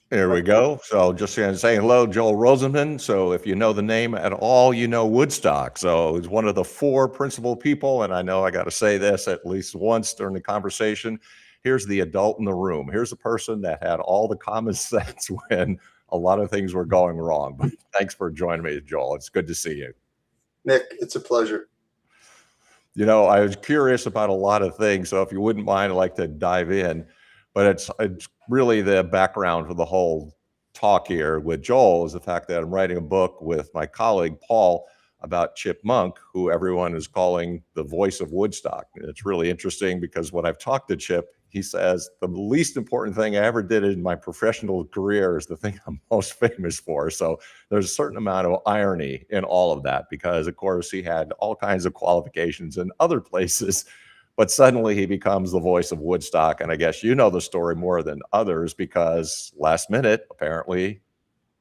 There we go. So just saying hello, Joel Rosenman. So if you know the name at all, you know Woodstock. So he's one of the four principal people. And I know I got to say this at least once during the conversation. Here's the adult in the room. Here's a person that had all the common sense when a lot of things were going wrong. But thanks for joining me, Joel. It's good to see you. Nick, it's a pleasure. I was curious about a lot of things. So if you wouldn't mind, I'd like to dive in. But it's really the background for the whole talk here with Joel is the fact that I'm writing a book with my colleague Paul about Chip Monk, who everyone is calling the voice of Woodstock. And it's really interesting because when I've talked to Chip, he says the least important thing I ever did in my professional career is the thing I'm most famous for. So there's a certain amount of irony in all of that because, of course, he had all kinds of qualifications in other places, but suddenly he becomes the voice of Woodstock. And I guess you know the story more than others because last minute, apparently,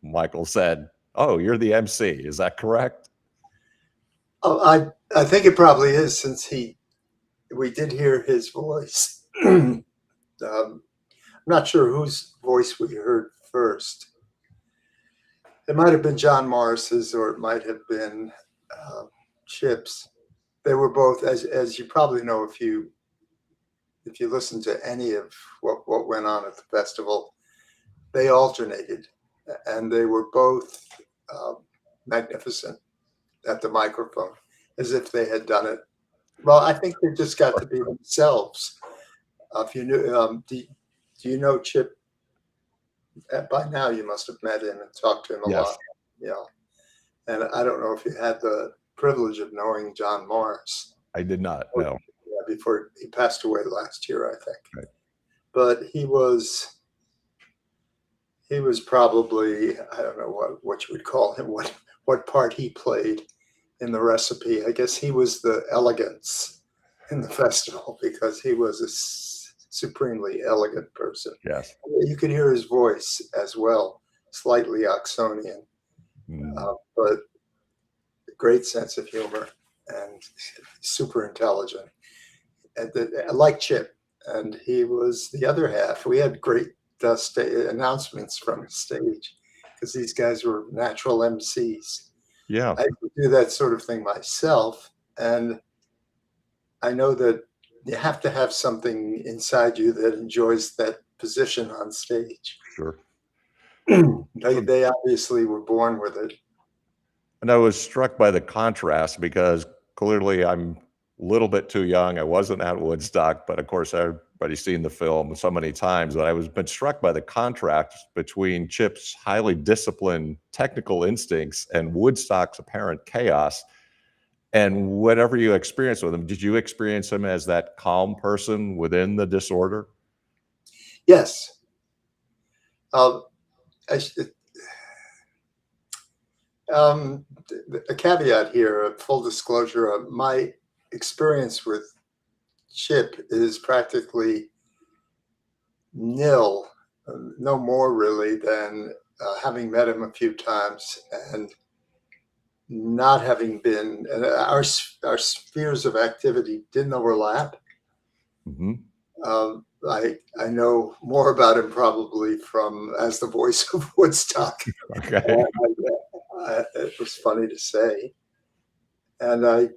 Michael said, "Oh, you're the MC." Is that correct? Oh, I think it probably is since we did hear his voice. I'm not sure whose voice we heard first. It might have been John Morris's, or it might have been uh, Chip's. They were both, as you probably know, if you listen to any of what went on at the festival, they alternated, and they were both uh, magnificent at the microphone, as if they had done it. Well, I think they just got to be themselves. If you knew, do you know Chip? By now, you must have met him and talked to him a lot. Yes, Yeah, and I don't know if you had the privilege of knowing John Morris. I did not know. Yeah, before he passed away last year, I think. Right. But he was probably, I don't know what you would call him, what part he played in the recipe. I guess he was the elegance in the festival because he was a supremely elegant person. Yes. You could hear his voice as well, slightly Oxonian, but great sense of humor and super intelligent. And like Chip, and he was the other half. We had great announcements from the stage because these guys were natural MCs. Yeah. I could do that sort of thing myself, and I know that you have to have something inside you that enjoys that position on stage. Sure. They obviously were born with it. And I was struck by the contrast because clearly I'm a little bit too young. I wasn't at Woodstock, but of course everybody's seen the film so many times. But I was been struck by the contrast between Chip's highly disciplined technical instincts and Woodstock's apparent chaos. And whatever you experienced with him, did you experience him as that calm person within the disorder? Yes. Uh, I, a caveat here, a full disclosure, my experience with Chip is practically nil, no more really than having met him a few times and not having been, our spheres of activity didn't overlap. Mm-hmm. I know more about him probably from as the voice of Woodstock. Okay. It was funny to say, and I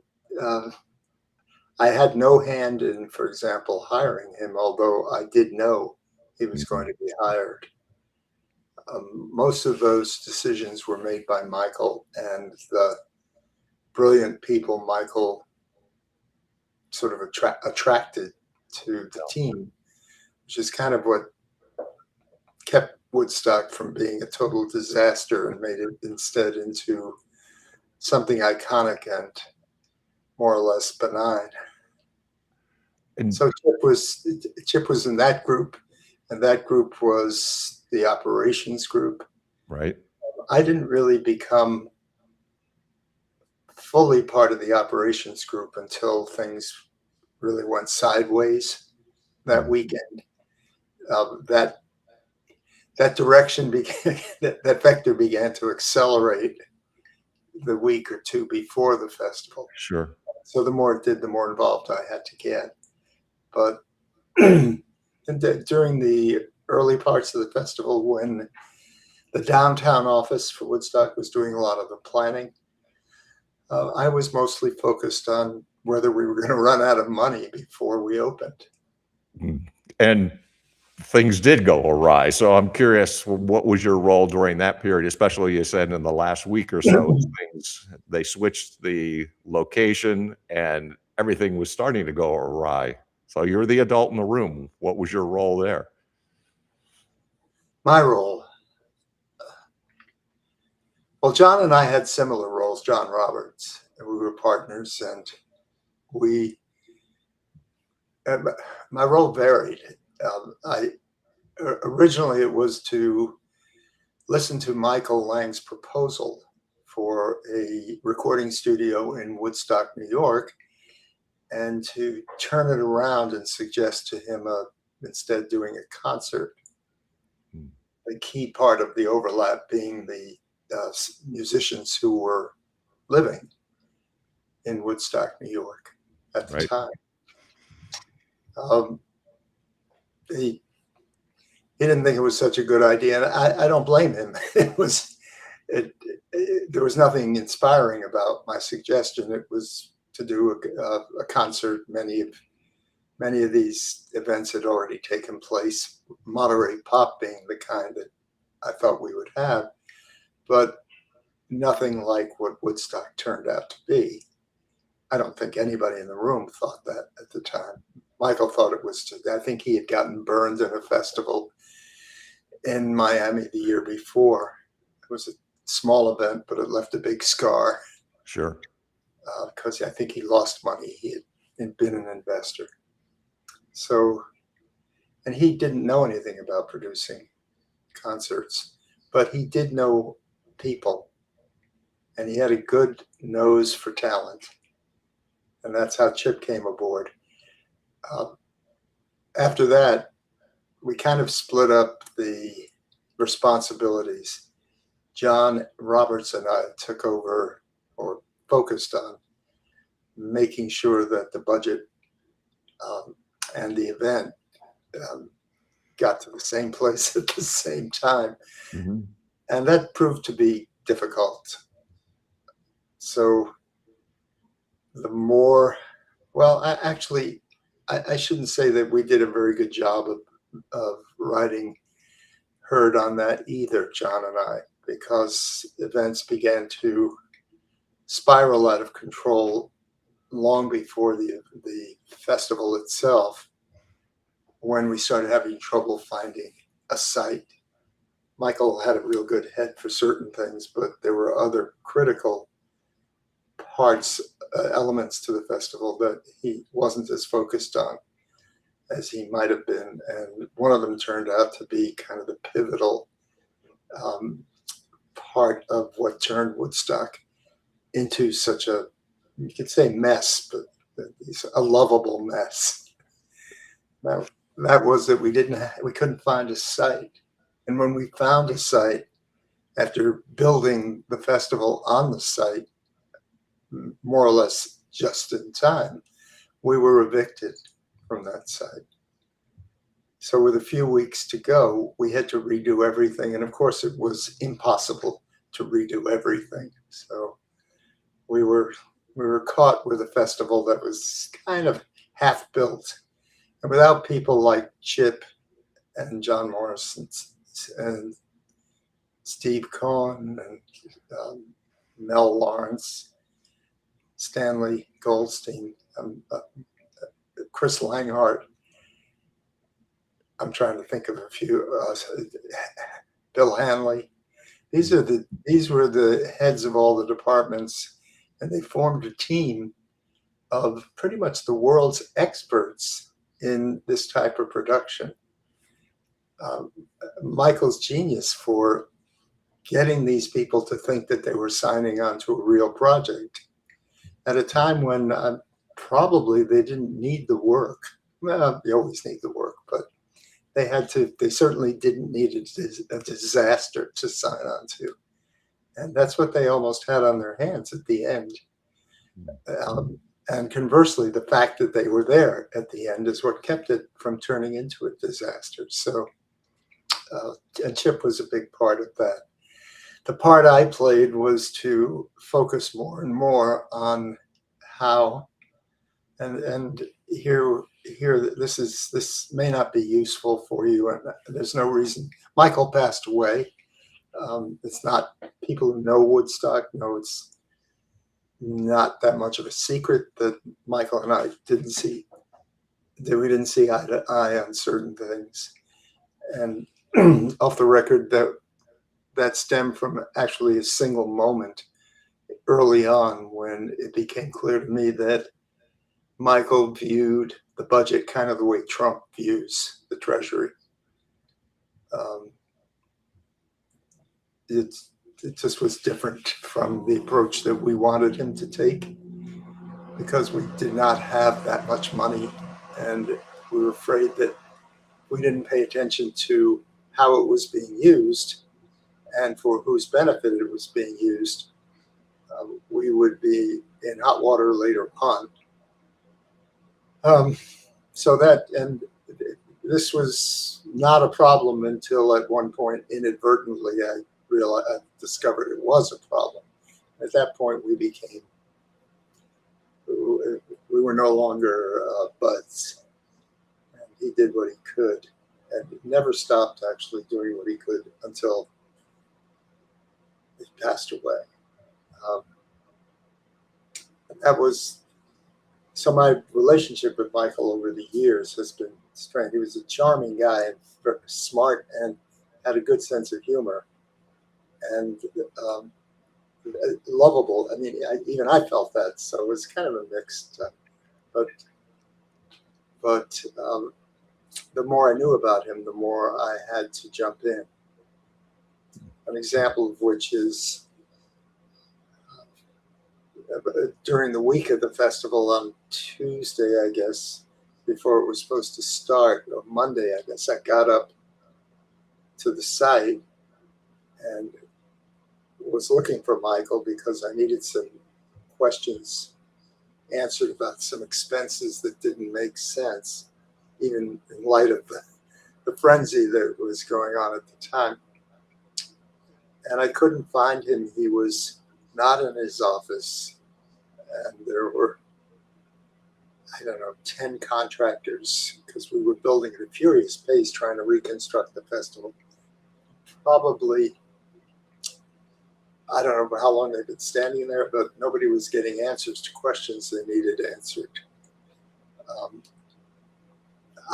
had no hand in, for example, hiring him, although I did know he was going to be hired. Most of those decisions were made by Michael and the brilliant people Michael sort of attracted to the team, which is kind of what kept Woodstock from being a total disaster and made it instead into something iconic and more or less benign. And so Chip was in that group, and that group was the operations group. Right. I didn't really become fully part of the operations group until things really went sideways that weekend. That direction began, that vector began to accelerate the week or two before the festival. Sure. So the more it did, the more involved I had to get. But during the early parts of the festival when the downtown office for Woodstock was doing a lot of the planning. I was mostly focused on whether we were going to run out of money before we opened. And things did go awry. So I'm curious, what was your role during that period, especially you said in the last week or so, they switched the location and everything was starting to go awry. So you're the adult in the room. What was your role there? My role. Well, John and I had similar roles, John Roberts, and we were partners, and we, my role varied. Originally it was to listen to Michael Lang's proposal for a recording studio in Woodstock, New York, and to turn it around and suggest to him instead doing a concert. The key part of the overlap being the musicians who were living in Woodstock, New York at the Right. time. He didn't think it was such a good idea, and I don't blame him. There was nothing inspiring about my suggestion. It was to do a concert. Many of these events had already taken place, Monterey Pop being the kind that I thought we would have, but nothing like what Woodstock turned out to be. I don't think anybody in the room thought that at the time. Michael thought it was, I think he had gotten burned in a festival in Miami the year before. It was a small event, but it left a big scar. Sure. Because I think he lost money. He had been an investor. So, and he didn't know anything about producing concerts, but he did know people, and he had a good nose for talent. And that's how Chip came aboard. After that, we kind of split up the responsibilities. John Roberts and I took over or focused on making sure that the budget and the event got to the same place at the same time. Mm-hmm. And that proved to be difficult. So the more, well, I shouldn't say that we did a very good job of riding herd on that either, John and I, because events began to spiral out of control long before the festival itself, when we started having trouble finding a site. Michael had a real good head for certain things, but there were other critical parts, elements to the festival that he wasn't as focused on as he might have been. And one of them turned out to be kind of the pivotal part of what turned Woodstock into such a, you could say mess, but a lovable mess. That was that we couldn't find a site. And when we found a site, after building the festival on the site, more or less just in time, we were evicted from that site. So with a few weeks to go, we had to redo everything. And of course, it was impossible to redo everything. So we were caught with a festival that was kind of half built. And without people like Chip and John Morrison and Steve Cohen and Mel Lawrence, Stanley Goldstein, Chris Langhart. I'm trying to think of a few. Bill Hanley. These were the heads of all the departments, and they formed a team of pretty much the world's experts in this type of production. Michael's genius for getting these people to think that they were signing on to a real project at a time when probably they didn't need the work. Well, you always need the work, but they certainly didn't need a disaster to sign on to. And that's what they almost had on their hands at the end. And conversely, the fact that they were there at the end is what kept it from turning into a disaster. So And Chip was a big part of that. The part I played was to focus more and more on how, and here this may not be useful for you, and there's no reason. Michael passed away. It's not, people who know Woodstock know it's not that much of a secret that Michael and I didn't see eye to eye on certain things. And off the record, that stemmed from actually a single moment early on when it became clear to me that Michael viewed the budget kind of the way Trump views the Treasury. Um, it just was different from the approach that we wanted him to take, because we did not have that much money, and we were afraid that we didn't pay attention to how it was being used and for whose benefit it was being used. We would be in hot water later on. So that, and this was not a problem until at one point, inadvertently, I discovered it was a problem. At that point, we were no longer buds. And he did what he could, and never stopped actually doing what he could until he passed away. That was, so my relationship with Michael over the years has been strange. He was a charming guy, and very smart, and had a good sense of humor, and lovable. I mean, even I felt that, so it was kind of a mixed. But the more I knew about him, the more I had to jump in. An example of which is during the week of the festival on Tuesday, I guess, before it was supposed to start, or Monday, I guess, I got up to the site and was looking for Michael because I needed some questions answered about some expenses that didn't make sense, even in light of the frenzy that was going on at the time. And I couldn't find him. He was not in his office. And there were, I don't know, 10 contractors, because we were building at a furious pace trying to reconstruct the festival. Probably, I don't know how long they've been standing there, but nobody was getting answers to questions they needed answered.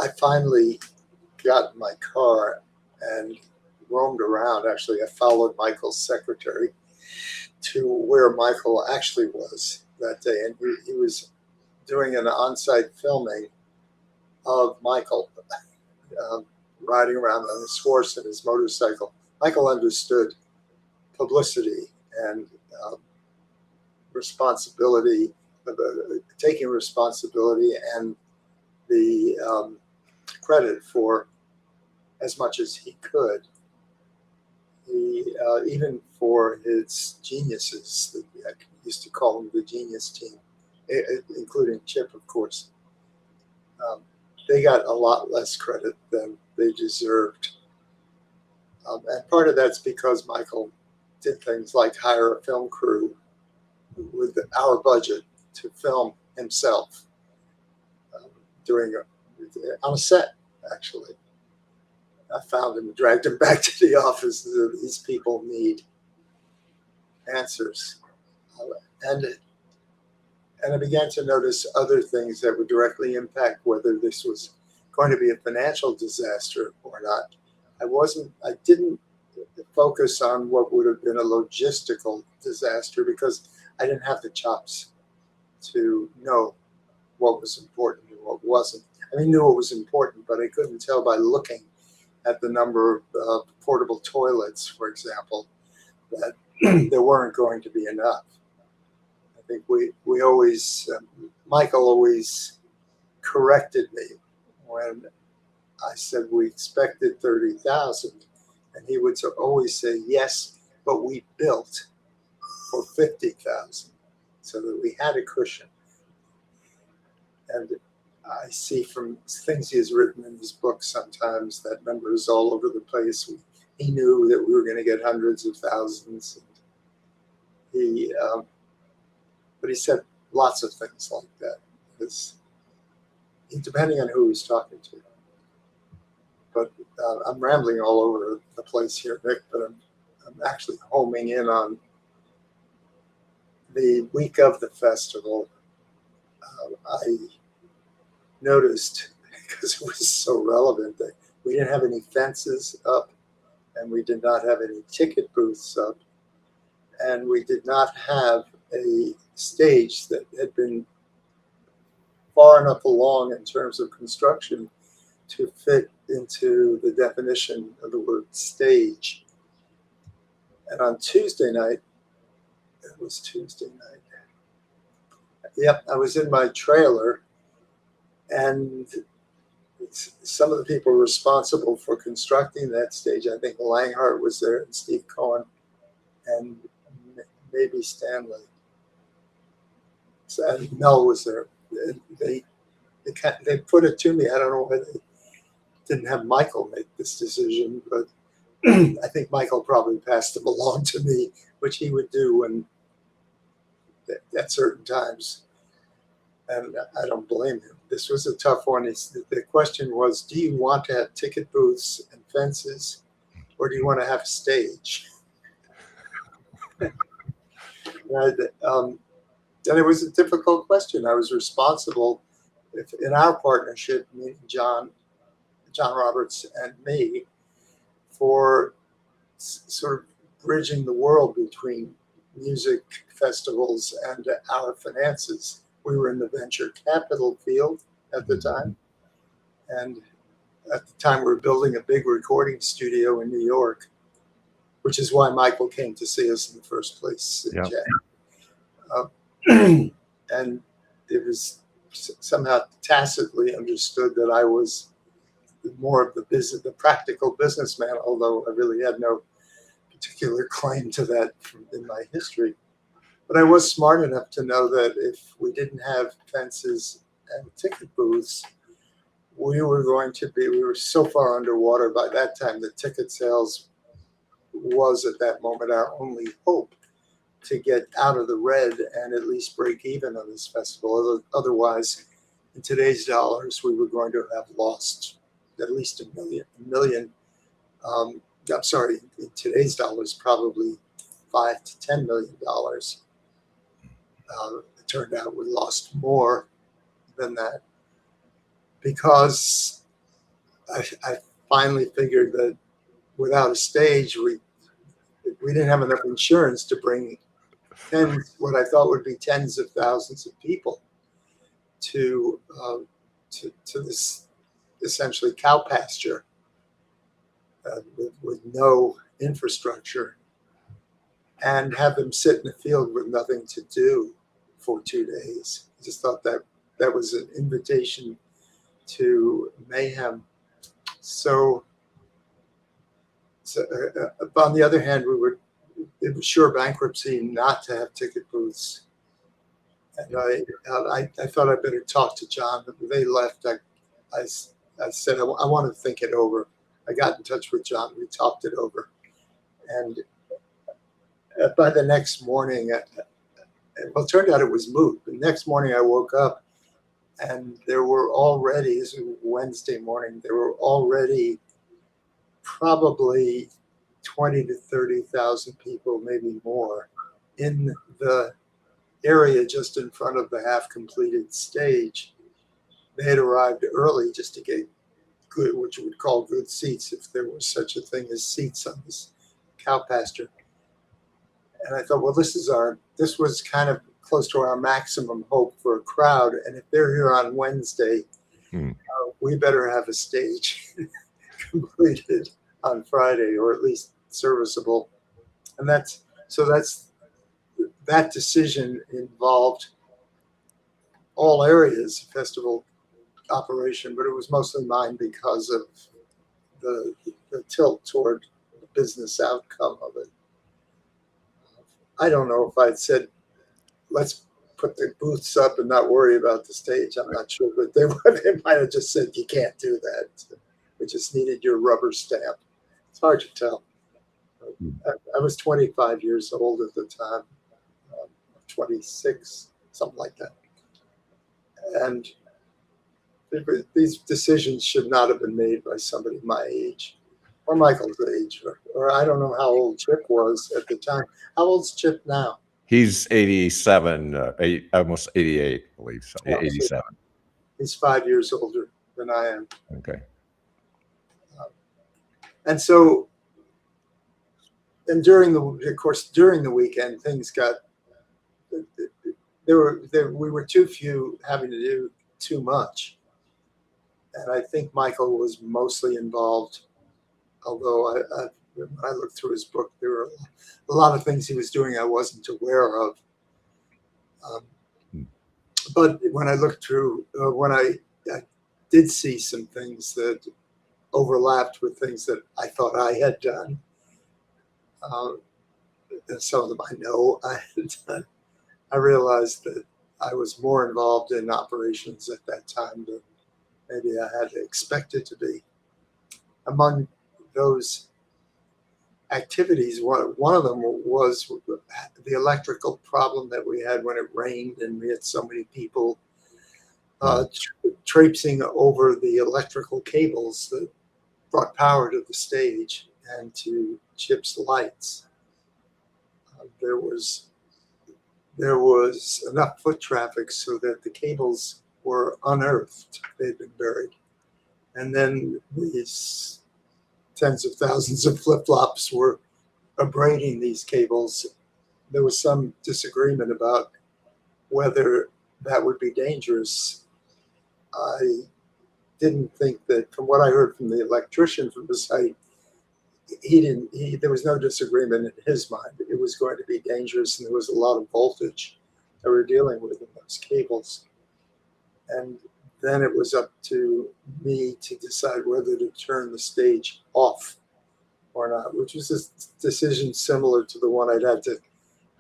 I finally got in my car and roamed around. Actually, I followed Michael's secretary to where Michael actually was that day, and he was doing an on-site filming of Michael riding around on his horse and his motorcycle. Michael understood publicity and responsibility, taking responsibility and the credit for as much as he could. He, even for his geniuses, I used to call them the genius team, including Chip, of course, they got a lot less credit than they deserved. And part of that's because Michael did things like hire a film crew with our budget to film himself on a set, actually. I found him and dragged him back to the office. These people need answers. And I began to notice other things that would directly impact whether this was going to be a financial disaster or not. I didn't focus on what would have been a logistical disaster because I didn't have the chops to know what was important and what wasn't. I knew what was important, but I couldn't tell by looking at the number of portable toilets, for example, that there weren't going to be enough. I think we always, Michael always corrected me when I said we expected 30,000, and he would always say, yes, but we built for 50,000, so that we had a cushion. And I see from things he has written in his books sometimes that numbers all over the place. He knew that we were going to get hundreds of thousands. He, but he said lots of things like that. Depending on who he's talking to. But I'm rambling all over the place here, Nick. But I'm actually homing in on the week of the festival. I noticed, because it was so relevant, that we didn't have any fences up, and we did not have any ticket booths up, and we did not have a stage that had been far enough along in terms of construction to fit into the definition of the word stage. And on Tuesday night, it was Tuesday night. Yep, I was in my trailer, and some of the people responsible for constructing that stage, I think Langhart was there, and Steve Cohen, and maybe Stanley. And Mel was there. They put it to me. I don't know why they didn't have Michael make this decision, but I think Michael probably passed them along to me, which he would do when at certain times. And I don't blame him. This was a tough one. The question was, do you want to have ticket booths and fences, or do you want to have a stage? And it was a difficult question. I was responsible in our partnership, me, John Roberts, and me, for sort of bridging the world between music festivals and our finances. We were in the venture capital field at the time. And at the time, we were building a big recording studio in New York, which is why Michael came to see us in the first place. Yep. And it was somehow tacitly understood that I was more of the practical businessman, although I really had no particular claim to that in my history. But I was smart enough to know that if we didn't have fences and ticket booths, we were so far underwater by that time that ticket sales was at that moment our only hope to get out of the red and at least break even on this festival. Otherwise, in today's dollars, we were going to have lost at least a million. I'm sorry, in today's dollars, probably $5 to $10 million. It turned out we lost more than that because I finally figured that without a stage, we didn't have enough insurance to bring what I thought would be tens of thousands of people to this essentially cow pasture with no infrastructure, and have them sit in the field with nothing to do for 2 days. I just thought that was an invitation to mayhem. So on the other hand, it was sure bankruptcy not to have ticket booths. And I thought I'd better talk to John, but they left. I said, I want to think it over. I got in touch with John. We talked it over. And by the next morning, well, it turned out it was moot. The next morning I woke up and there were already, this was Wednesday morning, there were already probably 20 to 30,000 people, maybe more, in the area just in front of the half-completed stage. They had arrived early just to get good, what you would call good seats, if there was such a thing as seats on this cow pasture. And I thought, well, this was kind of close to our maximum hope for a crowd. And if they're here on Wednesday, we better have a stage completed on Friday, or at least serviceable. And that decision involved all areas of festival operation, but it was mostly mine because of the tilt toward the business outcome of it. I don't know if I'd said, let's put the booths up and not worry about the stage. I'm not sure, but they might have just said, you can't do that. We just needed your rubber stamp. It's hard to tell. I was 25 years old at the time, 26, something like that. And these decisions should not have been made by somebody my age or Michael's age, or I don't know how old Chip was at the time. How old's Chip now? He's 87, almost 88, I believe. So Oh, 87. He's 5 years older than I am. Okay. And so, and during the weekend, things got, we were too few having to do too much. And I think Michael was mostly involved, although when I looked through his book, there were a lot of things he was doing I wasn't aware of. But when I looked through, I did see some things that overlapped with things that I thought I had done. And some of them I know I had done. I realized that I was more involved in operations at that time than maybe I had expected to be. Among those activities, one of them was the electrical problem that we had when it rained, and we had so many people traipsing over the electrical cables that brought power to the stage and to Chip's lights. There was enough foot traffic so that the cables were unearthed. They'd been buried. And then these tens of thousands of flip-flops were abrading these cables. There was some disagreement about whether that would be dangerous. I didn't think that, from what I heard from the electrician from the site, there was no disagreement in his mind. It was going to be dangerous, and there was a lot of voltage that we were dealing with in those cables. And then it was up to me to decide whether to turn the stage off or not, which was a decision similar to the one I'd had to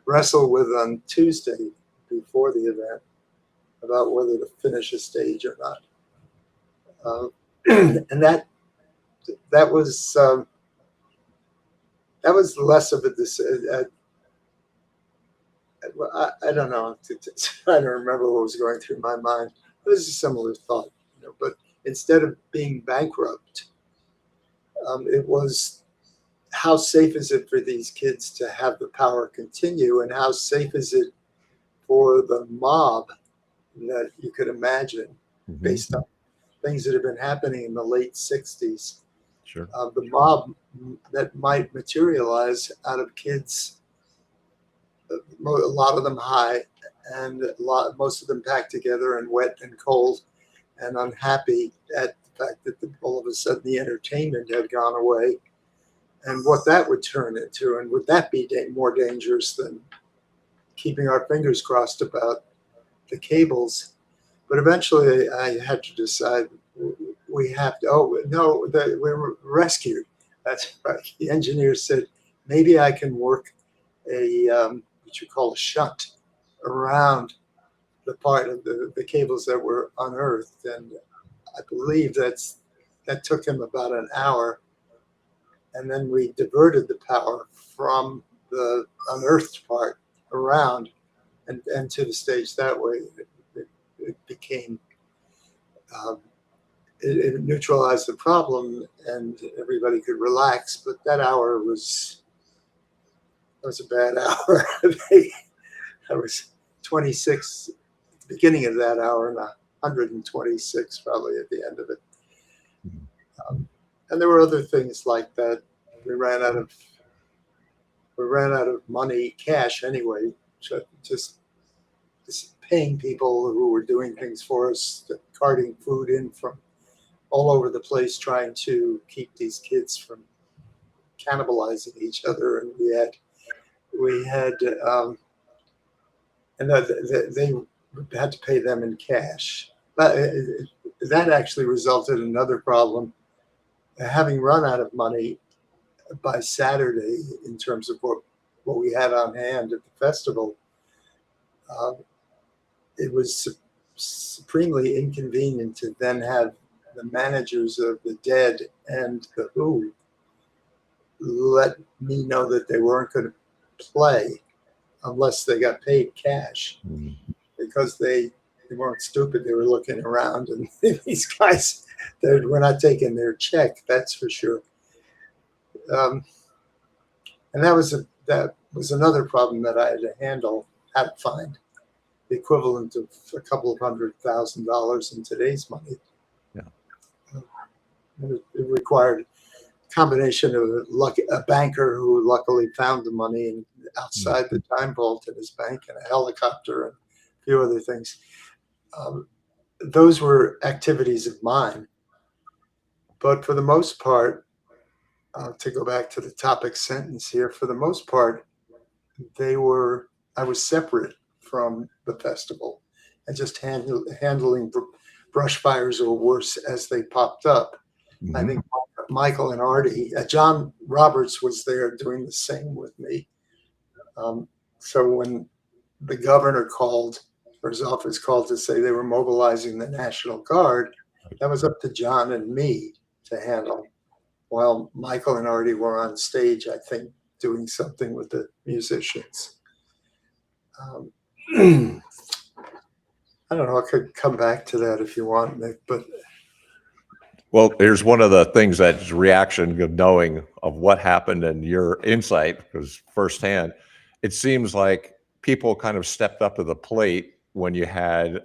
wrestle with on Tuesday before the event about whether to finish a stage or not. And that was less of a decision. I don't know. I don't remember what was going through my mind. It was a similar thought, but instead of being bankrupt, it was, how safe is it for these kids to have the power continue, and how safe is it for the mob that you could imagine, based on things that have been happening in the late 60s. Sure. The mob that might materialize out of kids, a lot of them high, and most of them packed together and wet and cold and unhappy at the fact that all of a sudden the entertainment had gone away, and what that would turn into, and would that be more dangerous than keeping our fingers crossed about the cables? But eventually I had to decide, we have to, we were rescued. That's right. The engineer said, maybe I can work what you call a shunt around the part of the cables that were unearthed. And I believe that took him about an hour. And then we diverted the power from the unearthed part around and to the stage that way. It became, it neutralized the problem and everybody could relax. But that hour was a bad hour. I was 26 at the beginning of that hour and 126 probably at the end of it. And there were other things like that. We ran out of money, cash anyway, just paying people who were doing things for us, carting food in from all over the place, trying to keep these kids from cannibalizing each other. And they had to pay them in cash. But that actually resulted in another problem. Having run out of money by Saturday in terms of what we had on hand at the festival, it was supremely inconvenient to then have the managers of the Dead and the Who let me know that they weren't going to play unless they got paid cash, because they weren't stupid. They were looking around, and these guys, they were not taking their check. That's for sure. And that was another problem that I had to handle. Had to find the equivalent of a couple of $100,000 in today's money. Yeah. It required a combination of a banker who luckily found the money outside the time vault in his bank, and a helicopter and a few other things. Those were activities of mine. But for the most part, to go back to the topic sentence here, for the most part, I was separate from the festival and just handling brush fires or worse as they popped up. Mm-hmm. I think Michael and Artie, John Roberts was there doing the same with me. So when the governor called, or his office called to say they were mobilizing the National Guard, that was up to John and me to handle, while Michael and Artie were on stage, I think, doing something with the musicians. I don't know. I could come back to that if you want, Nick, but. Well, here's one of the things that's reaction of knowing of what happened and your insight, because firsthand, it seems like people kind of stepped up to the plate when you had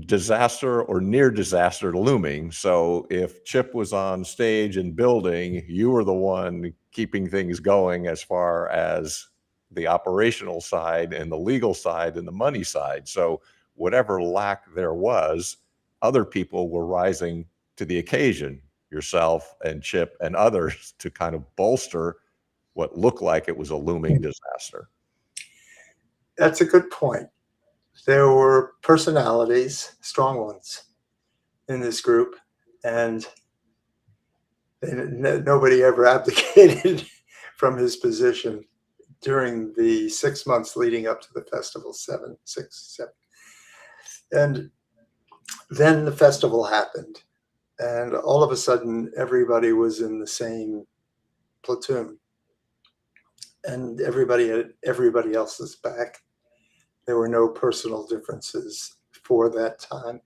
disaster or near disaster looming. So if Chip was on stage and building, you were the one keeping things going as far as the operational side and the legal side and the money side. So whatever lack there was, other people were rising to the occasion, yourself and Chip and others, to kind of bolster what looked like it was a looming disaster. That's a good point. There were personalities, strong ones, in this group, and nobody ever abdicated from his position during the 6 months leading up to the festival, 7. And then the festival happened, and all of a sudden, everybody was in the same platoon, and everybody had everybody else's back. There were no personal differences for that time.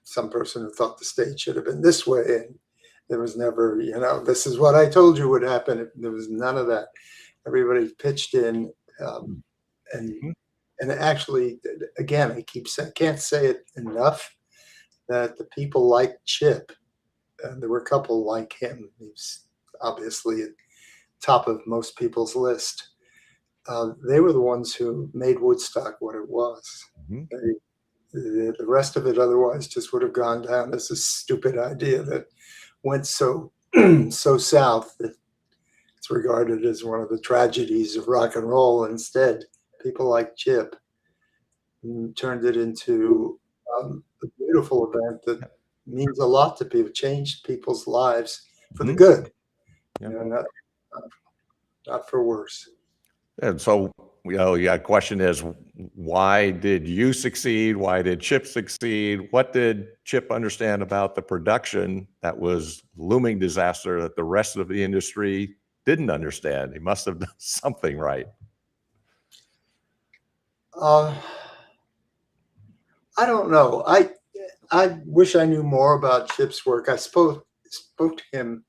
Some person who thought the stage should have been this way, and there was never, this is what I told you would happen. There was none of that. Everybody pitched in, and actually, again, I can't say it enough, that the people like Chip, and there were a couple like him. He's obviously at top of most people's list. They were the ones who made Woodstock what it was. Mm-hmm. The rest of it otherwise just would have gone down as a stupid idea that went so south that it's regarded as one of the tragedies of rock and roll. Instead, people like Chip turned it into a beautiful event that means a lot to people, changed people's lives for the good, not for worse. And so, the question is, why did you succeed? Why did Chip succeed? What did Chip understand about the production that was looming disaster that the rest of the industry didn't understand? He must have done something right. I don't know. I wish I knew more about Chip's work. I spoke to him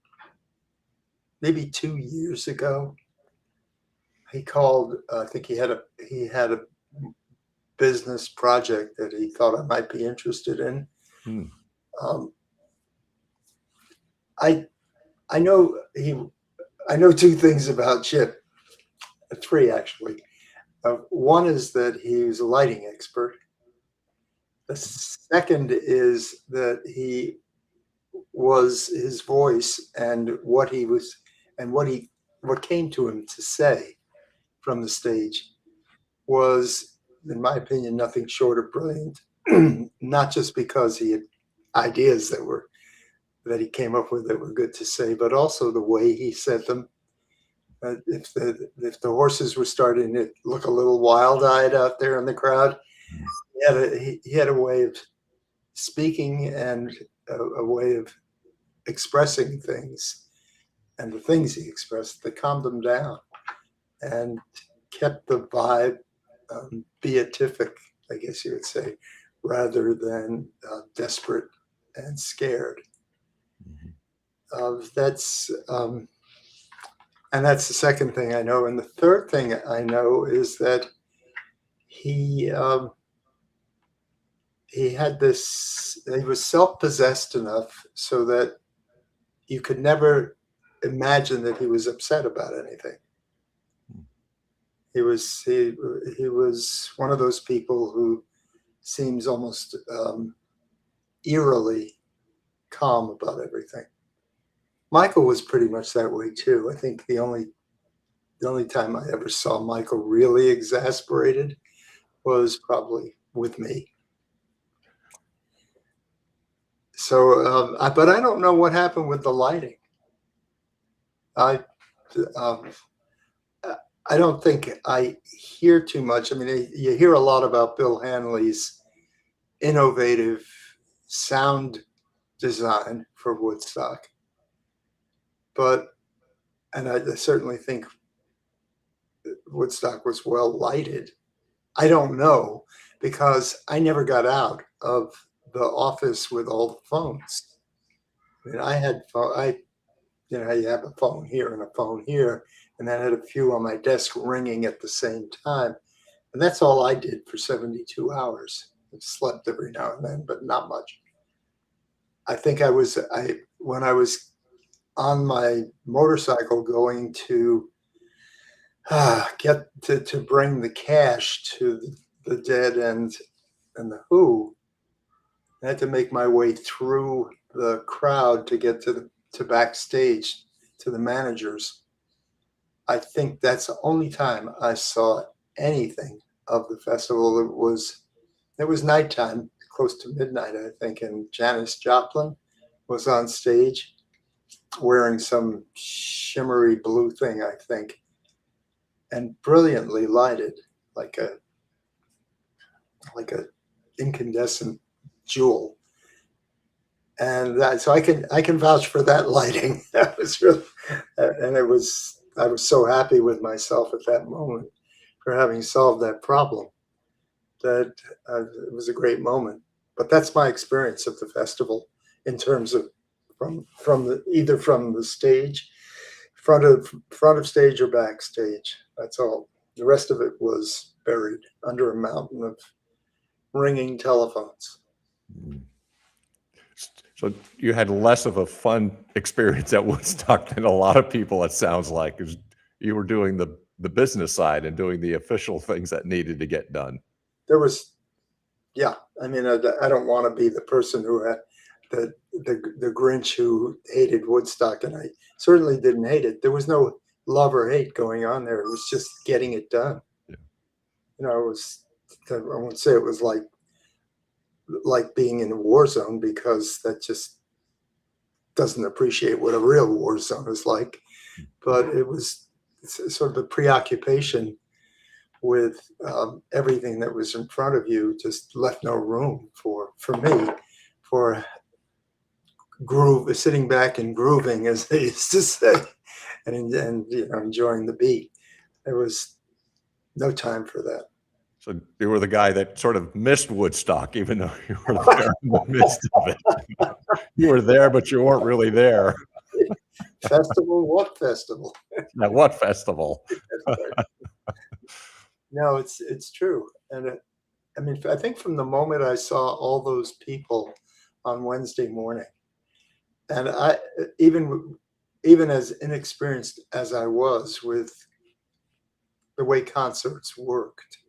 maybe 2 years ago. He called. I think he had a business project that he thought I might be interested in. I know 2 things about Chip. 3 actually. One is that he's a lighting expert. The second is that his voice and what came to him to say from the stage was, in my opinion, nothing short of brilliant. Not just because he had ideas that he came up with that were good to say, but also the way he said them. If the horses were starting to look a little wild-eyed out there in the crowd, He had a way of speaking and a way of expressing things, and the things he expressed that calmed them down and kept the vibe beatific, I guess you would say, rather than desperate and scared. That's and that's the second thing I know. And the third thing I know is that he he had this. He was self-possessed enough so that you could never imagine that he was upset about anything. He was one of those people who seems almost eerily calm about everything. Michael was pretty much that way too. I think the only time I ever saw Michael really exasperated was probably with me. So, but I don't know what happened with the lighting. I um, I don't think I hear too much. I mean, you hear a lot about Bill Hanley's innovative sound design for Woodstock, but and I certainly think Woodstock was well lighted. I don't know because I never got out of the office with all the phones. I mean, I had phone. You know, you have a phone here and a phone here, and then I had a few on my desk ringing at the same time, and that's all I did for 72 hours. I slept every now and then, but not much. I think I when I was on my motorcycle going to get to bring the cash to the Dead and the Who. I had to make my way through the crowd to get to backstage to the managers. I think that's the only time I saw anything of the festival. It was nighttime, close to midnight, I think, and Janis Joplin was on stage wearing some shimmery blue thing, I think, and brilliantly lighted like a incandescent jewel. And so I can vouch for that lighting. That was really, and I was so happy with myself at that moment for having solved that problem. That it was a great moment. But that's my experience of the festival in terms of either from the stage, front of stage or backstage. That's all. The rest of it was buried under a mountain of ringing telephones. So you had less of a fun experience at Woodstock than a lot of people, it sounds like, because you were doing the business side and doing the official things that needed to get done. There was, yeah. I mean, I don't want to be the person who had the Grinch who hated Woodstock, and I certainly didn't hate it. There was no love or hate going on there. It was just getting it done. Yeah. You know, it was. I won't say it was like being in a war zone, because that just doesn't appreciate what a real war zone is like. But it was sort of the preoccupation with everything that was in front of you just left no room for me for sitting back and grooving, as they used to say, and you know, enjoying the beat. There was no time for that. So you were the guy that sort of missed Woodstock, even though you were there in the midst of it. You were there, but you weren't really there. Festival? What festival? At what festival? No, it's true. And I mean, I think from the moment I saw all those people on Wednesday morning, and I even as inexperienced as I was with the way concerts worked.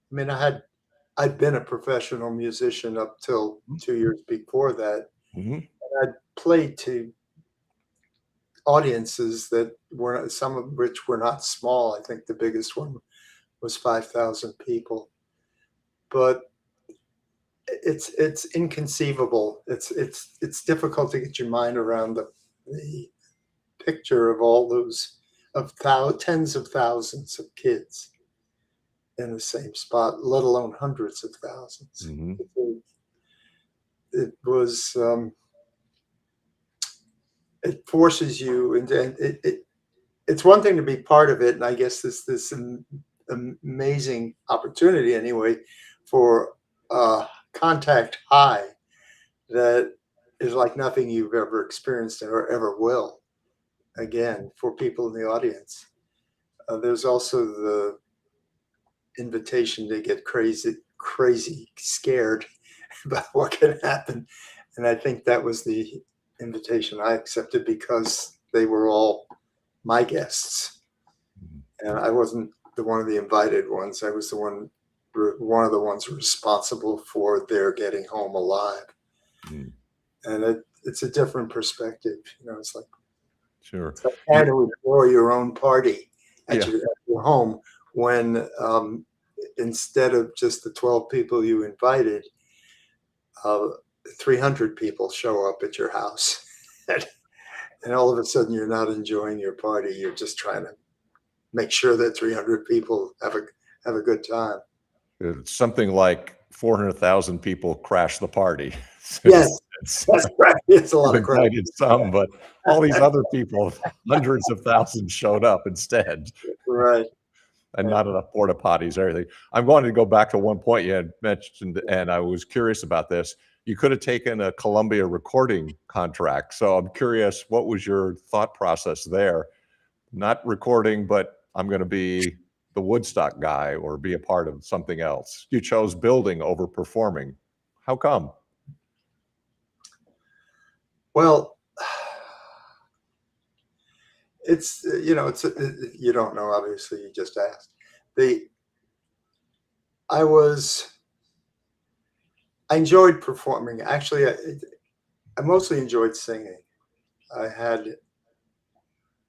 I mean, I'd been a professional musician up till 2 years before that. Mm-hmm. And I'd played to audiences that were, some of which were not small. I think the biggest one was 5,000 people. But it's inconceivable. It's difficult to get your mind around the picture of all those tens of thousands of kids in the same spot, let alone hundreds of thousands. Hmm. It was, it forces you into it's one thing to be part of it, and I guess this amazing opportunity anyway for contact high that is like nothing you've ever experienced or ever will again for people in the audience. There's also the invitation to get crazy scared about what can happen, and I think that was the invitation I accepted because they were all my guests, and I wasn't the one of the invited ones. I was the one of the ones responsible for their getting home alive. Mm. And it's a different perspective. It's like Sure. trying to enjoy your own party at Yeah. your home when instead of just the 12 people you invited, uh, 300 people show up at your house. And all of a sudden you're not enjoying your party. You're just trying to make sure that 300 people have a good time. It's something like 400,000 people crash the party. Yes, It's, that's right. It's a lot you of credit. invited some, but all these other people, hundreds of thousands showed up instead, Right. and Yeah. not enough porta potties or anything. I'm going to go back to one point you had mentioned, and I was curious about this. You could have taken a Columbia recording contract. So I'm curious, what was your thought process there? Not recording, but I'm going to be the Woodstock guy or be a part of something else. You chose building over performing. How come? Well, it's you don't know, obviously, you just asked. The I was I enjoyed performing. Actually, I mostly enjoyed singing. I had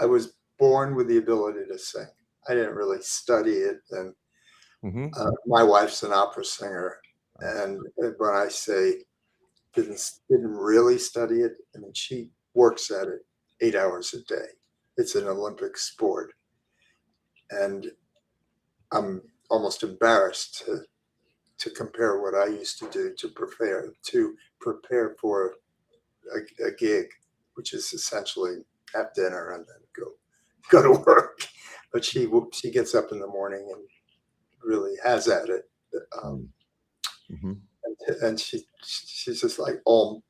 I was born with the ability to sing. I didn't really study it, and Hmm. my wife's an opera singer. And when I say didn't really study it, I mean she works at it 8 hours a day. It's an Olympic sport, and I'm almost embarrassed to compare what I used to do to prepare for a gig, which is essentially have dinner and then go to work. But she gets up in the morning and really has at it, um, Mm-hmm. and she's just like all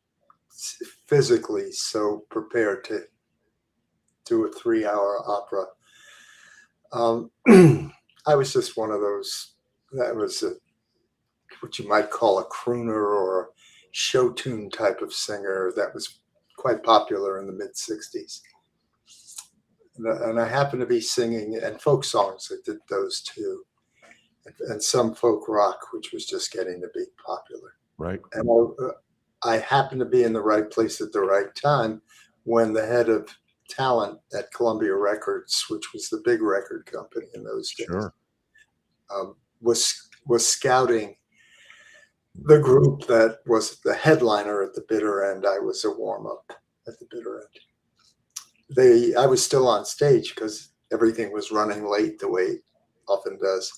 physically so prepared to do a 3 hour opera. Um, I was just one of those. That was what you might call a crooner or a show tune type of singer that was quite popular in the mid 60s. And I happened to be singing and folk songs. I did those too, and some folk rock, which was just getting to be popular. Right. And I happened to be in the right place at the right time when the head of talent at Columbia Records, which was the big record company in those days, Sure. was scouting the group that was the headliner at the bitter end. I was a warm up at the bitter end. I was still on stage because everything was running late the way it often does.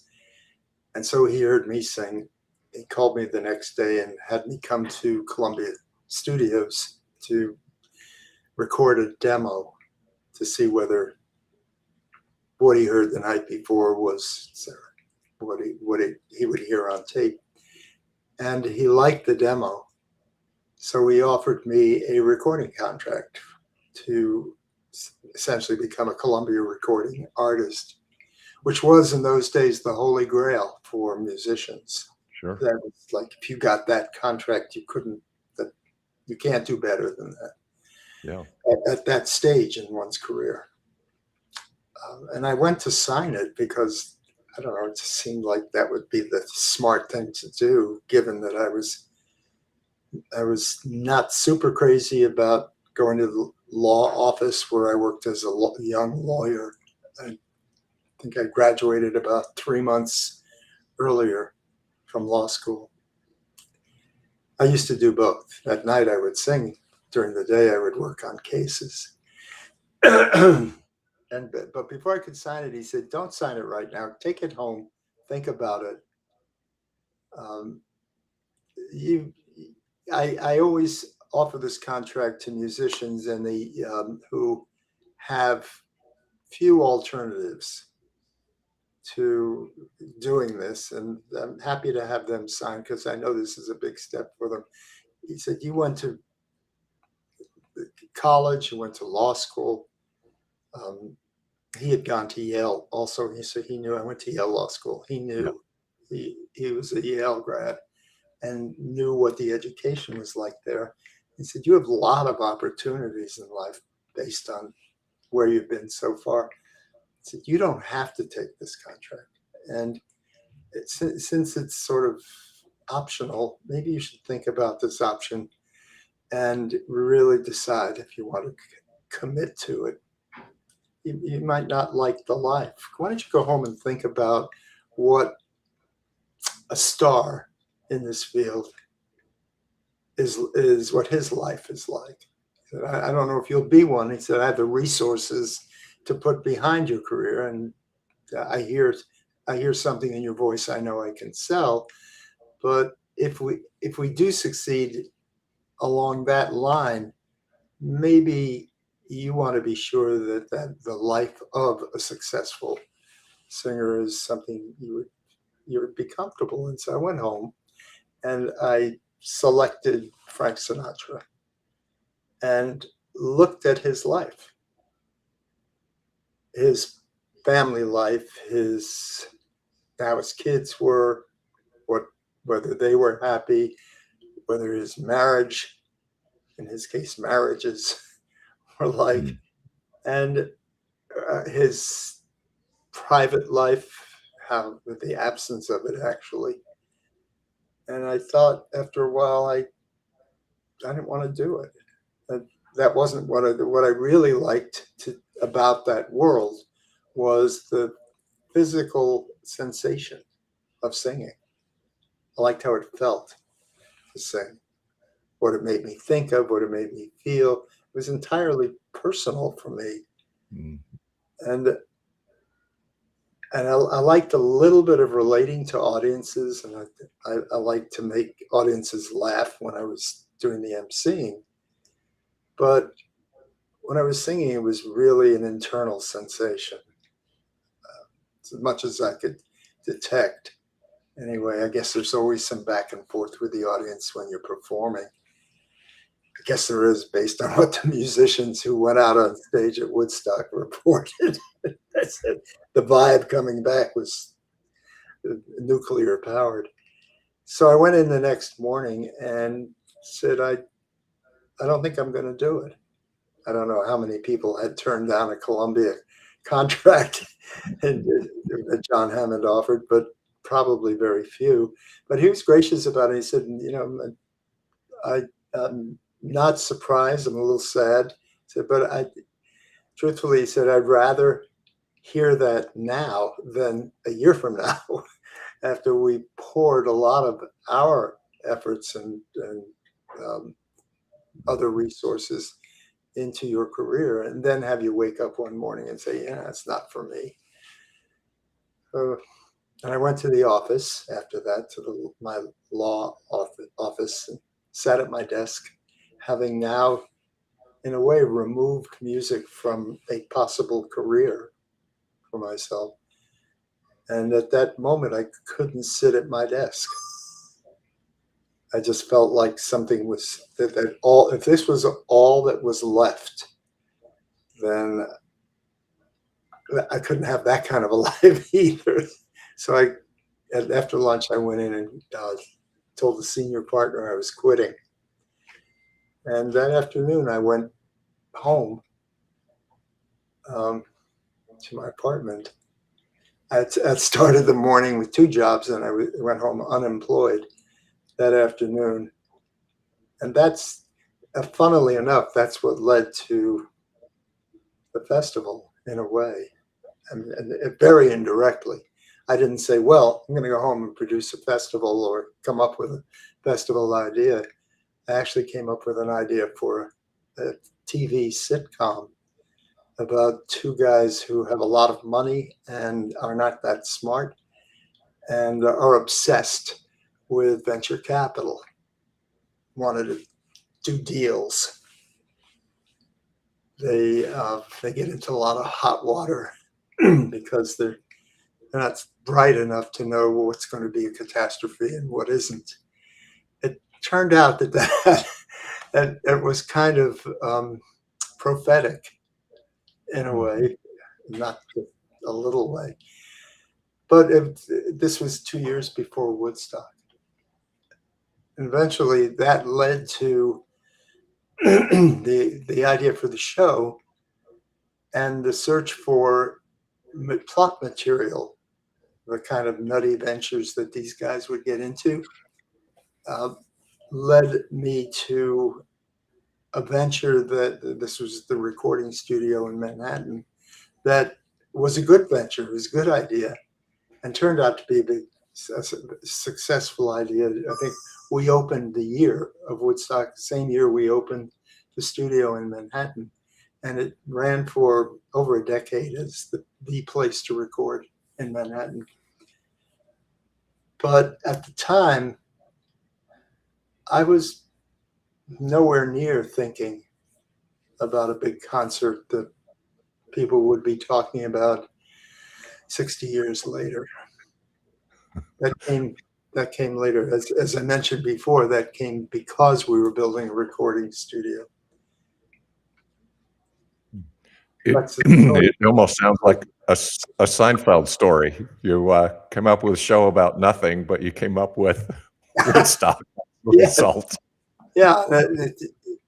And so he heard me sing. He called me the next day and had me come to Columbia Studios to record a demo to see whether what he heard the night before was what he would hear on tape. And he liked the demo. So he offered me a recording contract to essentially become a Columbia recording artist, which was in those days the holy grail for musicians. Sure. That was like, if you got that contract, you can't do better than that. Yeah. At that stage in one's career. And I went to sign it because, I don't know, it just seemed like that would be the smart thing to do, given that I was not super crazy about going to the law office where I worked as a young lawyer. I think I graduated about 3 months earlier from law school. I used to do both. At night I would sing. During the day I would work on cases. But before I could sign it, he said, "Don't sign it right now. Take it home, think about it, um, you, I always offer this contract to musicians and the who have few alternatives to doing this, and I'm happy to have them sign because I know this is a big step for them. He said, "You went to college, you went to law school." Um, he had gone to Yale also. He said he knew I went to Yale Law School. He Yeah. knew he was a Yale grad and knew what the education was like there. He said, "You have a lot of opportunities in life based on where you've been so far." He said, "You don't have to take this contract. And since it's sort of optional, maybe you should think about this option and really decide if you want to commit to it. You might not like the life. Why don't you go home and think about what a star in this field is what his life is like." He said, I don't know if you'll be one." He said, "I have the resources to put behind your career, and I hear I hear something in your voice I know I can sell. But if we do succeed along that line, maybe you want to be sure that the life of a successful singer is something you would be comfortable in." So I went home and I selected Frank Sinatra and looked at his life, his family life, his how his kids were, what whether they were happy, whether his marriage, in his case, marriages were like, Mm. and his private life, how the absence of it actually. And I thought after a while, I didn't want to do it. That, that wasn't what I really liked about that world was the physical sensation of singing. I liked how it felt to sing, what it made me think of, what it made me feel. It was entirely personal for me, Mm. and I liked a little bit of relating to audiences, and I liked to make audiences laugh when I was doing the emceeing. But when I was singing, it was really an internal sensation, as much as I could detect. Anyway, I guess there's always some back and forth with the audience when you're performing. I guess there is, based on what the musicians who went out on stage at Woodstock reported. That's it. The vibe coming back was nuclear powered. So I went in the next morning and said, I don't think I'm going to do it. I don't know how many people had turned down a Columbia contract and that John Hammond offered, but probably very few. But he was gracious about it. He said, I'm not surprised. I'm a little sad. He said, but truthfully, he said, I'd rather hear that now than a year from now, after we poured a lot of our efforts and um, other resources into your career, and then have you wake up one morning and say, "Yeah, it's not for me." And I went to the office after that, to my law office, and sat at my desk, having now, in a way, removed music from a possible career for myself. And at that moment, I couldn't sit at my desk. I just felt like something was that all. If this was all that was left, then I couldn't have that kind of a life either. So after lunch, I went in and told the senior partner I was quitting. And that afternoon, I went home um, to my apartment. I started the morning with two jobs, and I went home unemployed that afternoon. And that's, funnily enough, that's what led to the festival in a way, and very indirectly. I didn't say, well, I'm going to go home and produce a festival or come up with a festival idea. I actually came up with an idea for a TV sitcom about two guys who have a lot of money and are not that smart, and are obsessed with venture capital. Wanted to do deals. They get into a lot of hot water because they're not bright enough to know what's going to be a catastrophe and what isn't. It turned out that it was kind of prophetic in a way, not a little way. But this was 2 years before Woodstock. And eventually that led to the idea for the show and the search for plot material, the kind of nutty ventures that these guys would get into, led me to a venture that this was the recording studio in Manhattan that was a good venture. It was a good idea and turned out to be a big successful idea. I think we opened the year of Woodstock, the same year we opened the studio in Manhattan. And it ran for over a decade as the place to record in Manhattan. But at the time, I was nowhere near thinking about a big concert that people would be talking about 60 years later. That came later. As I mentioned before, that came because we were building a recording studio. It almost sounds like a Seinfeld story. You came up with a show about nothing, but you came up with Woodstock result. Yeah,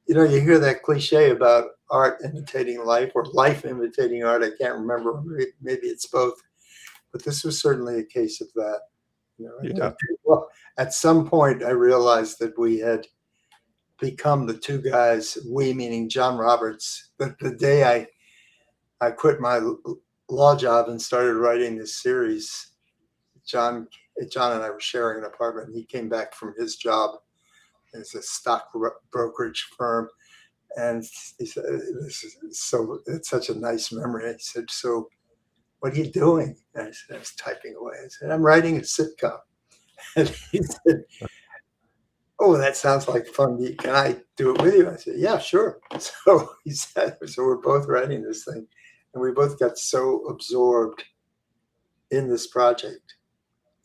you hear that cliche about art imitating life or life imitating art. I can't remember. Maybe it's both. But this was certainly a case of that. Well, at some point, I realized that we had become the two guys, we meaning John Roberts, the day I quit my law job and started writing this series. John and I were sharing an apartment. He came back from his job as a stock brokerage firm. And he said, it's such a nice memory. He said, so what are you doing? And I said, I was typing away. I said, I'm writing a sitcom. And he said, oh, that sounds like fun. Can I do it with you? I said, yeah, sure. So he said, so we're both writing this thing. And we both got so absorbed in this project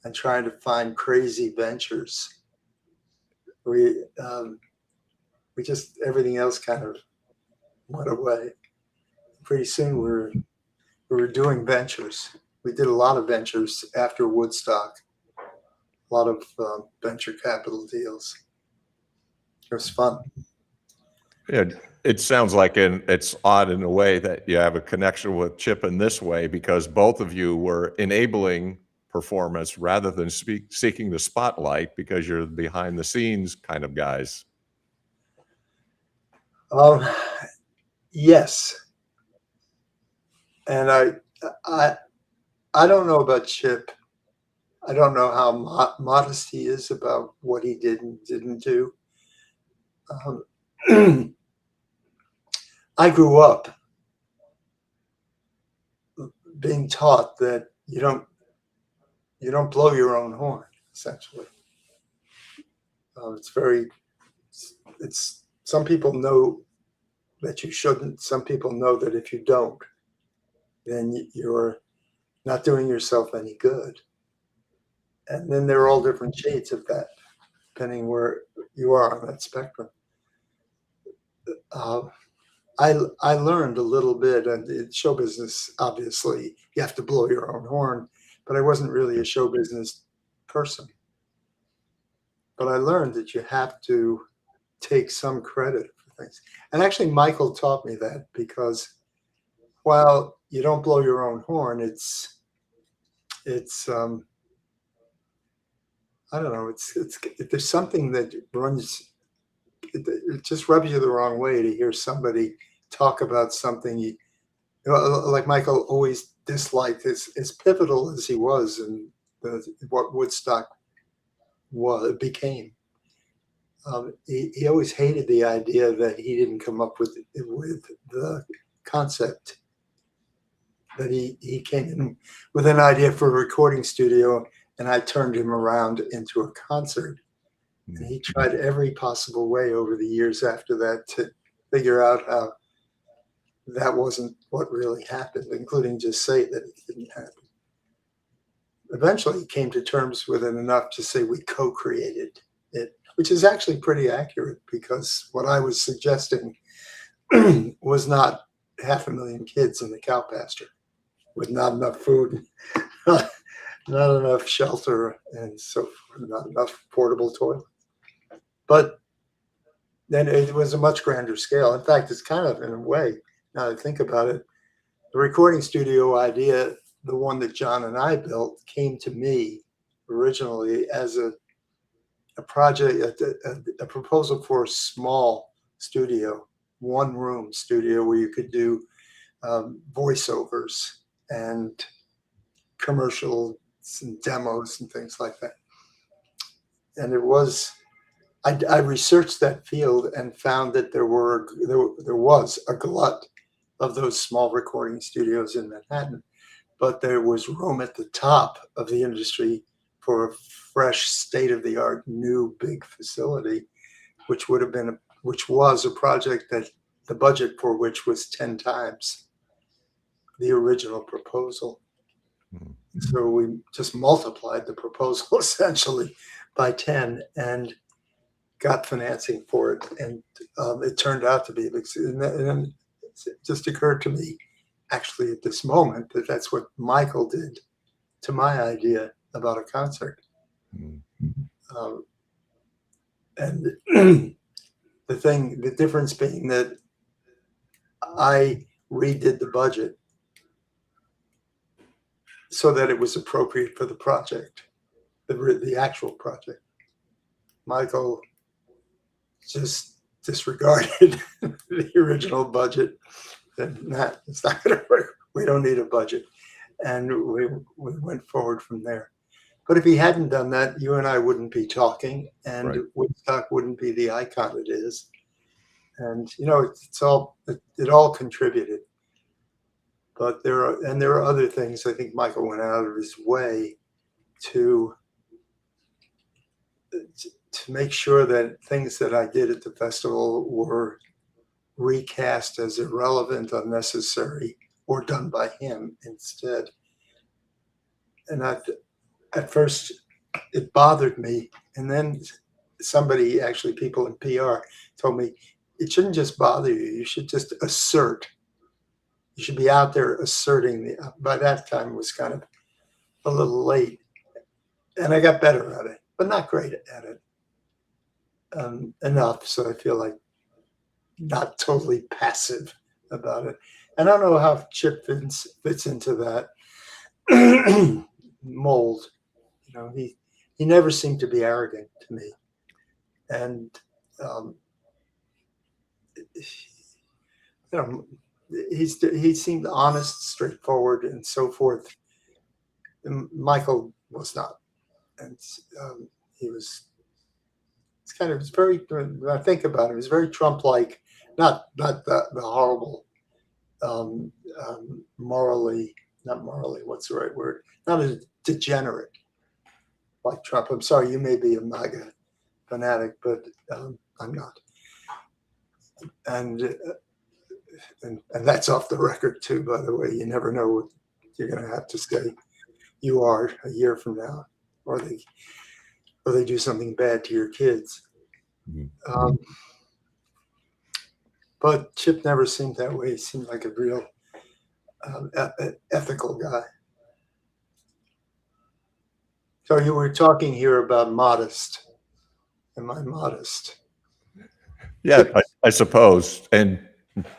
and trying to find crazy ventures. We just, everything else kind of went away. Pretty soon we were doing ventures. We did a lot of ventures after Woodstock, a lot of venture capital deals. It was fun. Yeah, it sounds like it's odd in a way that you have a connection with Chip in this way, because both of you were enabling performance rather than seeking the spotlight, because you're behind the scenes kind of guys. Yes. And I don't know about Chip. I don't know how modest he is about what he did and didn't do. I grew up being taught that you don't blow your own horn, essentially. It's some people know that you shouldn't. Some people know that if you don't, then you're not doing yourself any good. And then there are all different shades of that, depending where you are on that spectrum. I learned a little bit, and in show business, obviously, you have to blow your own horn, but I wasn't really a show business person. But I learned that you have to take some credit for things. And actually, Michael taught me that, because while you don't blow your own horn, it's I don't know, there's something that runs, it just rubs you the wrong way to hear somebody talk about something like Michael always disliked, as pivotal as he was in what Woodstock became. He always hated the idea that he didn't come up with the concept, that he came in with an idea for a recording studio and I turned him around into a concert. And he tried every possible way over the years after that to figure out how that wasn't what really happened, including just say that it didn't happen. Eventually, he came to terms with it enough to say we co-created it, which is actually pretty accurate, because what I was suggesting was not 500,000 kids in the cow pasture with not enough food, not enough shelter, and so forth, not enough portable toilets. But then it was a much grander scale. In fact, it's kind of, in a way, now that I think about it, the recording studio idea, the one that John and I built, came to me originally as a project, a proposal for a small studio, one room studio where you could do voiceovers and commercials and demos and things like that. And it was, I researched that field and found that there was a glut of those small recording studios in Manhattan, but there was room at the top of the industry for a fresh, state-of-the-art, new big facility, which was a project that the budget for which was 10 times the original proposal. So we just multiplied the proposal essentially by 10 and got financing for it. And it turned out to be a big, and it just occurred to me actually at this moment that that's what Michael did to my idea about a concert. And the difference being that I redid the budget so that it was appropriate for the project, the actual project. Michael just disregarded the original budget. And it's not going to work. We don't need a budget. And we went forward from there. But if he hadn't done that, you and I wouldn't be talking, and right. Woodstock wouldn't be the icon it is. And it all contributed. But there are other things. I think Michael went out of his way to make sure that things that I did at the festival were recast as irrelevant, unnecessary, or done by him instead. And at first it bothered me. And then people in PR told me, it shouldn't just bother you. You should just assert. You should be out there asserting. By that time it was kind of a little late. And I got better at it, but not great at it. Enough so I feel like not totally passive about it. And I don't know how Chip fits into that mold. He never seemed to be arrogant to me, and he seemed honest, straightforward, and so forth. And Michael was not, and he was. It's very. When I think about it, he was very Trump-like. Not the horrible, morally, not morally. What's the right word? Not a degenerate like Trump. I'm sorry, you may be a MAGA fanatic, but I'm not. And that's off the record too, by the way. You never know what you're going to have to say. You are a year from now, or they do something bad to your kids. Mm-hmm. But Chip never seemed that way. He seemed like a real ethical guy. So you were talking here about modest. Am I modest? Yeah, I suppose. And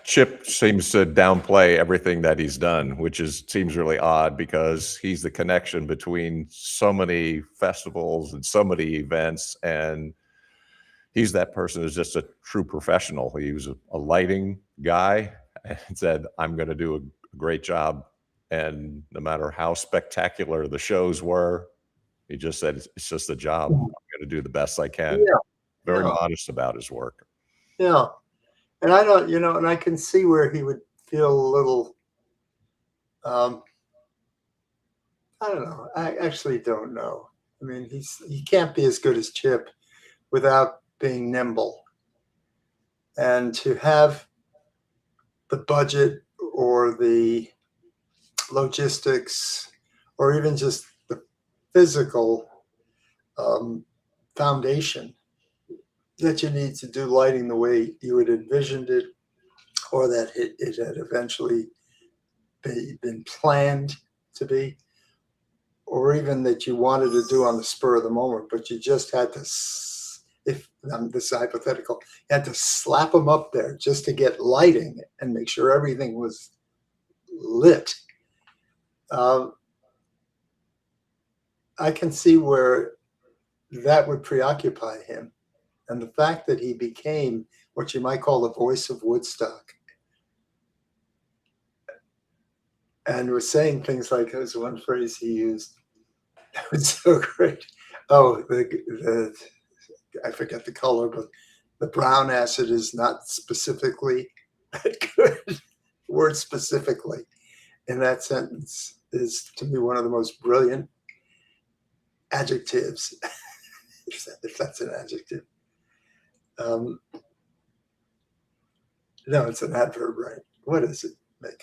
Chip seems to downplay everything that he's done, which seems really odd, because he's the connection between so many festivals and so many events, and he's that person who's just a true professional. He was a lighting guy and said, I'm going to do a great job. And no matter how spectacular the shows were, he just said, it's just a job. I'm going to do the best I can. Yeah. Very modest about his work. Yeah. And I don't, and I can see where he would feel a little I don't know. I actually don't know. I mean, he can't be as good as Chip without being nimble, and to have the budget or the logistics or even just the physical um, foundation that you need to do lighting the way you had envisioned it, or that it had eventually been planned to be, or even that you wanted to do on the spur of the moment, but you just had to, if this is hypothetical, you had to slap them up there just to get lighting and make sure everything was lit. Uh, I can see where that would preoccupy him. And the fact that he became what you might call the voice of Woodstock and was saying things like, there's one phrase he used that was so great. Oh, I forget the color, but the brown acid is not specifically that good. The word specifically in that sentence is, to me, one of the most brilliant adjectives, if that's an adjective. Um, no, it's an adverb, right? What is it, Mick?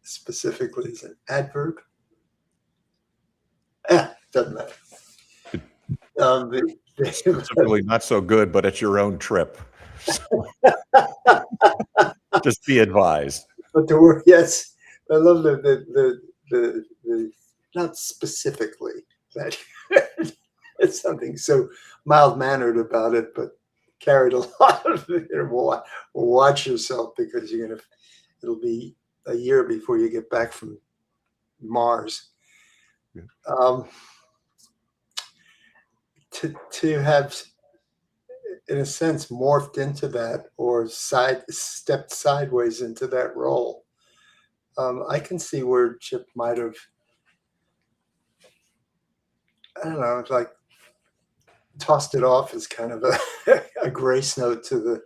Specifically is an adverb? Doesn't matter. Specifically, not so good, but it's your own trip. So just be advised. But the word, yes, I love the not specifically that it's something so mild mannered about it, but carried a lot of watch yourself because it'll be a year before you get back from Mars. Yeah. To have, in a sense, morphed into that or stepped sideways into that role. I can see where Chip might have, I don't know, like tossed it off as kind of a grace note to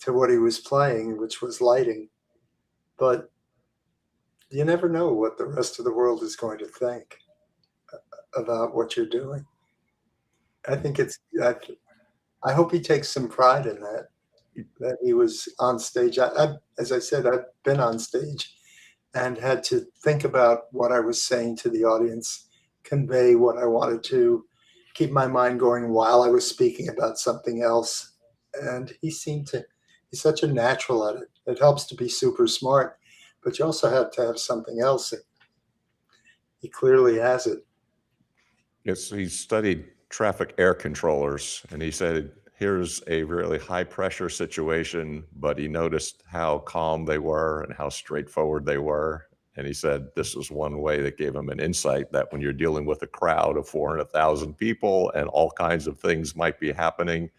what he was playing, which was lighting. But you never know what the rest of the world is going to think about what you're doing. I think I hope he takes some pride in that he was on stage. As I said, I've been on stage and had to think about what I was saying to the audience, convey what I wanted to, keep my mind going while I was speaking about something else. And he's such a natural at it. It helps to be super smart, but you also have to have something else. He clearly has it. Yes, he studied traffic air controllers, and he said, here's a really high pressure situation, but he noticed how calm they were and how straightforward they were. And he said, this is one way that gave him an insight that when you're dealing with a crowd of 400,000 people and all kinds of things might be happening,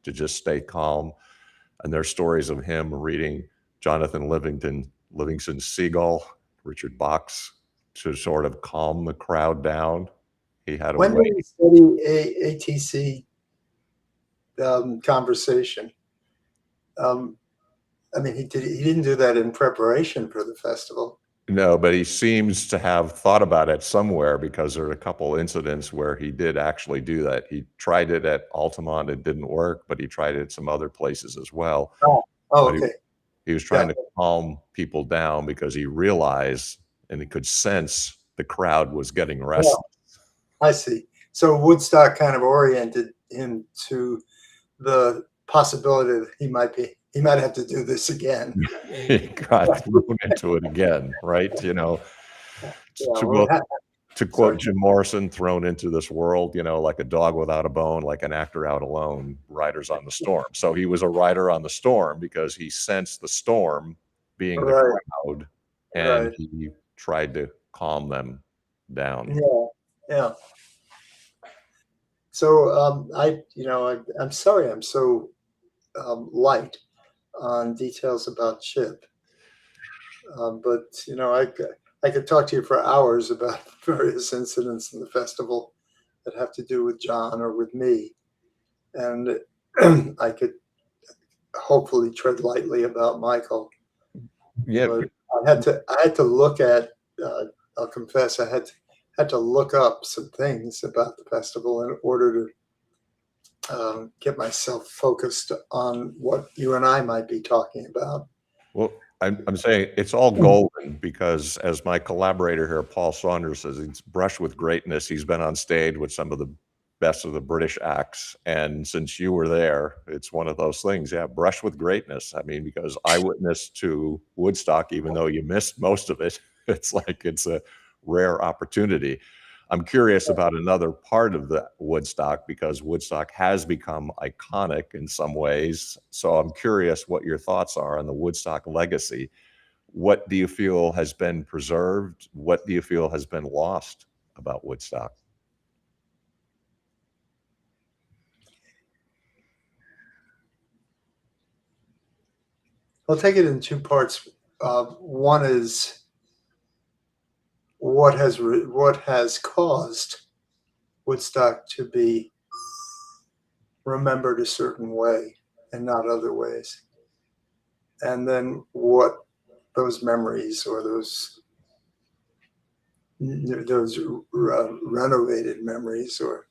to just stay calm. And there's stories of him reading Jonathan Livingston Seagull, Richard Bach's, to sort of calm the crowd down. He had a When way. did he study ATC conversation? I mean, he didn't do that in preparation for the festival. No, but he seems to have thought about it somewhere because there are a couple incidents where he did actually do that. He tried it at Altamont, it didn't work, but he tried it at some other places as well. Oh, But okay. he was trying to calm people down because he realized and he could sense the crowd was getting restless. I see. So Woodstock kind of oriented him to the possibility that he might have to do this again. He got thrown into it again, right? You know, to quote Jim Morrison, thrown into this world, like a dog without a bone, like an actor out alone, riders on the storm. So he was a rider on the storm because he sensed the storm being the crowd, and he tried to calm them down. Yeah. So I'm sorry I'm so light on details about Chip, but I could talk to you for hours about various incidents in the festival that have to do with John or with me, and I could hopefully tread lightly about Michael. Yeah, but I had to look at I'll confess I had to look up some things about the festival in order to get myself focused on what you and I might be talking about. Well, I'm saying it's all golden because as my collaborator here, Paul Saunders, says, it's brushed with greatness. He's been on stage with some of the best of the British acts. And since you were there, it's one of those things. Yeah, brush with greatness. I mean, because eyewitness to Woodstock, even though you missed most of it, it's like it's a rare opportunity. I'm curious about another part of the Woodstock because Woodstock has become iconic in some ways. So I'm curious what your thoughts are on the Woodstock legacy. What do you feel has been preserved? What do you feel has been lost about Woodstock? I'll take it in two parts. One is what has caused Woodstock to be remembered a certain way and not other ways, and then what those memories or those renovated memories or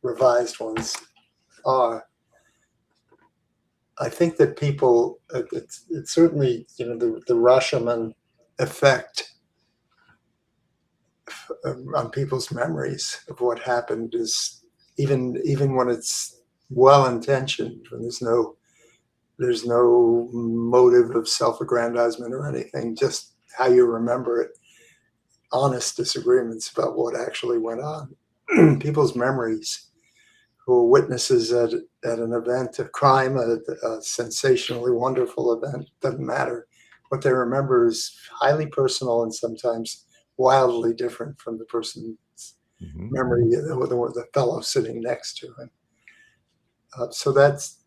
revised ones are. I think that people, it's certainly, the Rashomon effect on people's memories of what happened is even when it's well intentioned, when there's no motive of self-aggrandizement or anything, just how you remember it, honest disagreements about what actually went on. People's memories who were witnesses at an event of crime, a sensationally wonderful event, doesn't matter. What they remember is highly personal and sometimes wildly different from the person's memory, the fellow sitting next to him. So that's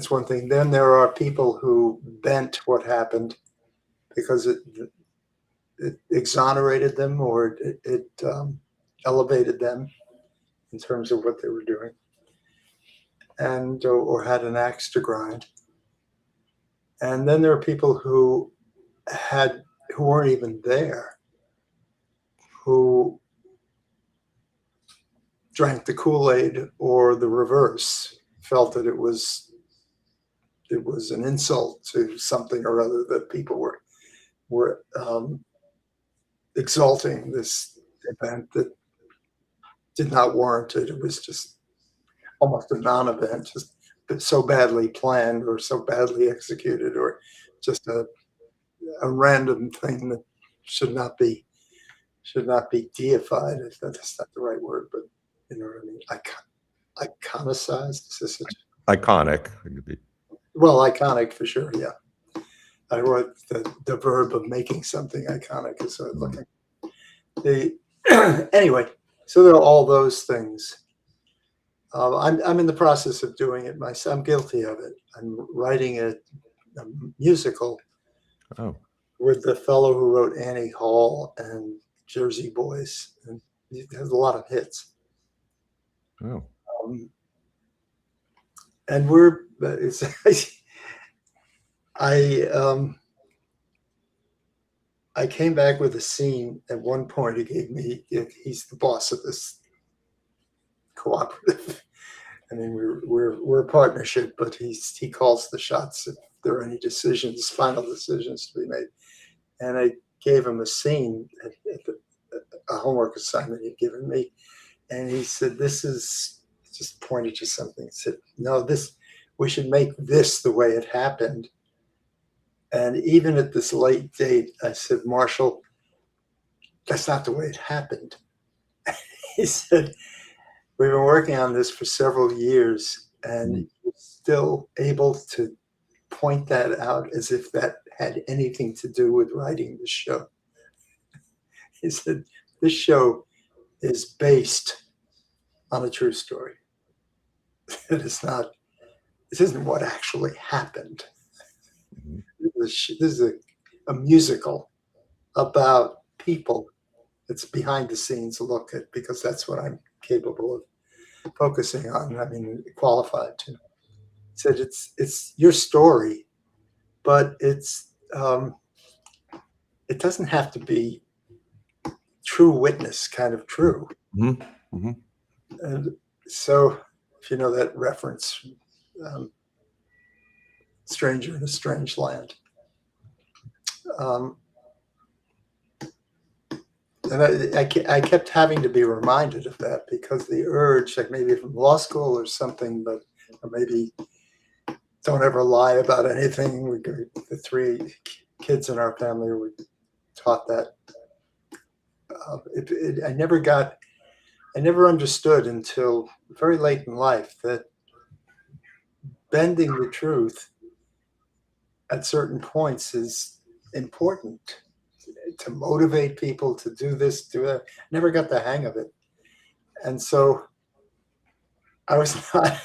one thing. Then there are people who bent what happened because it exonerated them or it elevated them in terms of what they were doing, and or had an axe to grind. And then there are people who weren't even there, who drank the Kool-Aid or the reverse, felt that it was an insult to something or other, that people were exalting this event that did not warrant it. It was just almost a non-event, just so badly planned or so badly executed, or just a random thing that should not be deified. If that's not the right word, but you know what I mean. Iconicized. Is this Iconic. well, iconic for sure. Yeah, I wrote the verb of making something iconic is looking. The anyway, so there are all those things. I'm in the process of doing it myself. I'm guilty of it. I'm writing a musical with the fellow who wrote Annie Hall and Jersey Boys, and it has a lot of hits. And I came back with a scene at one point. He gave me. He's the boss of this cooperative. I mean, we're a partnership, but he calls the shots if there are any final decisions to be made. And I gave him a scene, a homework assignment he'd given me, and he said, "This is," just pointed to something. He said, "No, we should make this the way it happened." And even at this late date, I said, "Marshall, that's not the way it happened." He said, "We've been working on this for several years, and you're still able to point that out as if that had anything to do with writing the show." He said, "This show is based on a true story. This isn't what actually happened. This is a musical about people. It's behind the scenes look at, because that's what I'm capable of focusing on. I mean, qualified to." He said, "It's your story, but it's it doesn't have to be true witness kind of true. Mhm. Mhm. And so, if you know that reference, um, Stranger in a Strange Land. Um, and I kept having to be reminded of that because the urge, like maybe from law school or something, but or maybe don't ever lie about anything. The three kids in our family were taught that. I never understood until very late in life that bending the truth at certain points is important to motivate people to do this, do that. Never got the hang of it. And so I was not,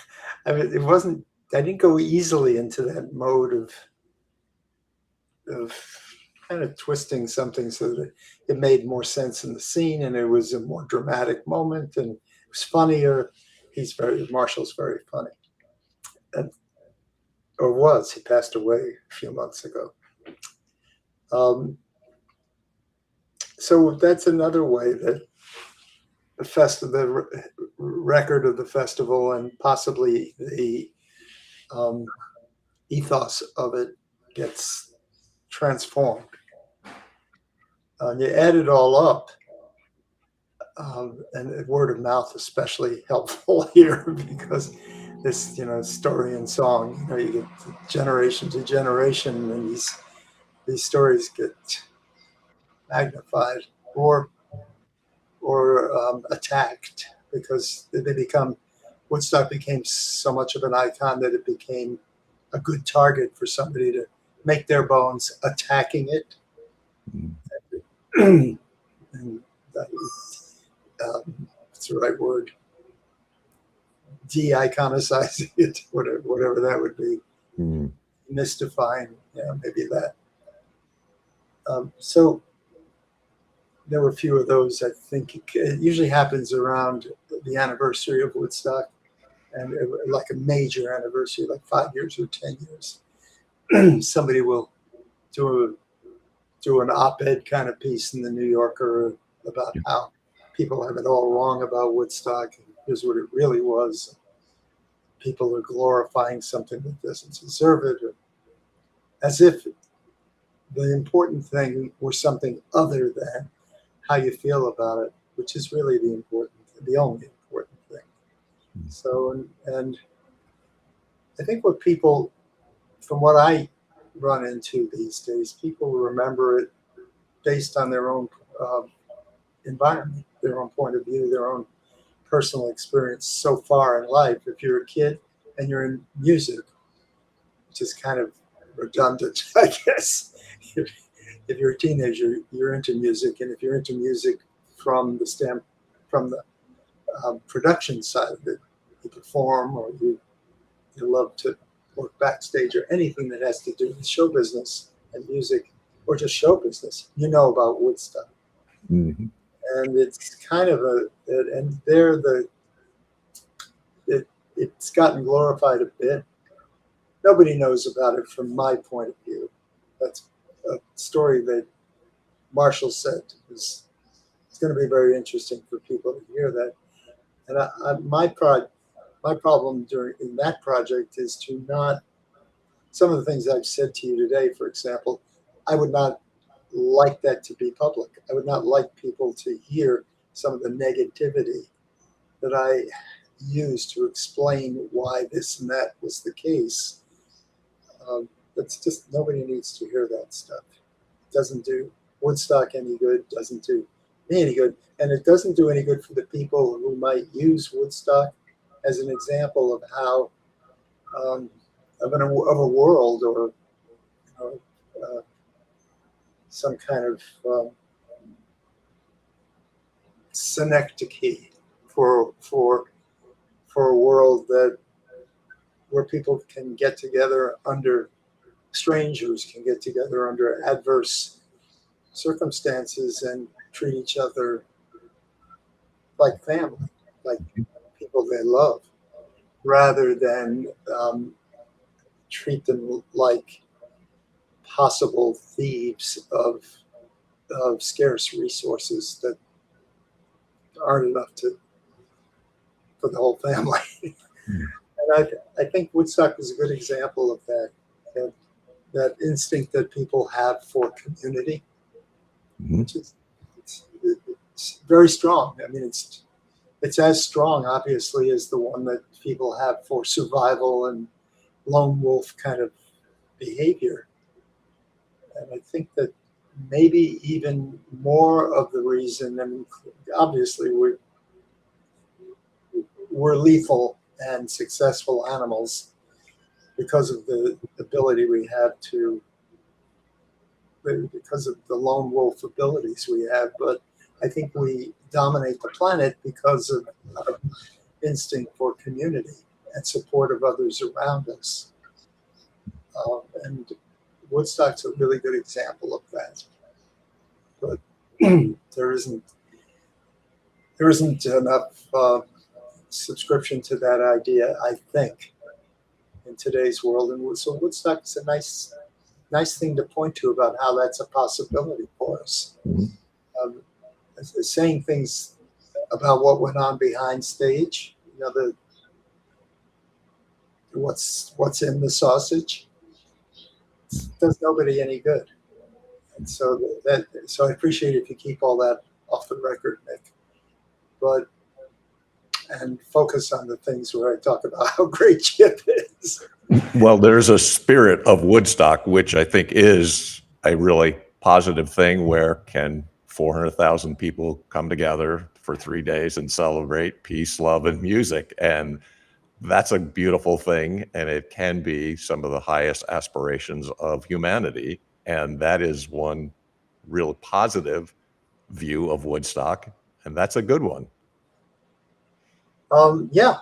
I mean, it wasn't, I didn't go easily into that mode of kind of twisting something so that it made more sense in the scene and it was a more dramatic moment and it was funnier. Marshall's very funny. And, or was, he passed away a few months ago. Um, so that's another way that the record of the festival and possibly the um, ethos of it gets transformed. You add it all up, and word of mouth especially helpful here because this, story and song, you get generation to generation, and these stories get magnified or attacked because they become Woodstock became so much of an icon that it became a good target for somebody to make their bones attacking it. And that, that's the right word. De-iconicizing it, whatever that would be. Mm. Mystifying, maybe that. So there were a few of those. I think it usually happens around the anniversary of Woodstock, and like a major anniversary, like 5 years or 10 years. Somebody will do an op-ed kind of piece in the New Yorker about how people have it all wrong about Woodstock, and here's what it really was. People are glorifying something that doesn't deserve it, or as if the important thing were something other than how you feel about it, which is really the only important thing. So, and I think what people, from what I run into these days, people remember it based on their own environment, their own point of view, their own personal experience so far in life. If you're a kid and you're in music, which is kind of redundant, I guess. If you're a teenager, you're into music, and if you're into music from the production side of it, you perform or you love to work backstage or anything that has to do with show business and music or just show business, you know about Woodstock. Mm-hmm. And it's kind of and there it's gotten glorified a bit. Nobody knows about it from my point of view. That's a story that Marshall said is it's going to be very interesting for people to hear that. And my problem in that project is to not, some of the things I've said to you today, for example, I would not like that to be public. I would not like people to hear some of the negativity that I used to explain why this and that was the case. That's just, nobody needs to hear that stuff. It doesn't do Woodstock any good, doesn't do me any good. And it doesn't do any good for the people who might use Woodstock as an example of how, of a world or some kind of synecdoche for a world where people can get together strangers can get together under adverse circumstances and treat each other like family, like people they love, rather than treat them like possible thieves of of scarce resources that aren't enough for the whole family. Mm. And I think Woodstock is a good example of that, that instinct that people have for community, Mhm. which is it's very strong. I mean, it's as strong, obviously, as the one that people have for survival and lone wolf kind of behavior. And I think that maybe even more of the reason, and obviously we're lethal and successful animals because of the ability we have to, because of the lone wolf abilities we have. But I think we dominate the planet because of our instinct for community and support of others around us. And Woodstock's a really good example of that. But there isn't enough subscription to that idea, I think, in today's world. And so Woodstock is a nice thing to point to about how that's a possibility for us. Mhm. Um, Saying things about what went on behind stage, what's in the sausage, does nobody any good. And so I appreciate if you keep all that off the record, Nick, but and focus on the things where I talk about how great Chip is. Well, there's a spirit of Woodstock, which I think is a really positive thing. Where can 400,000 people come together for 3 days and celebrate peace, love, and music? And that's a beautiful thing. And it can be some of the highest aspirations of humanity. And that is one real positive view of Woodstock. And that's a good one. Yeah,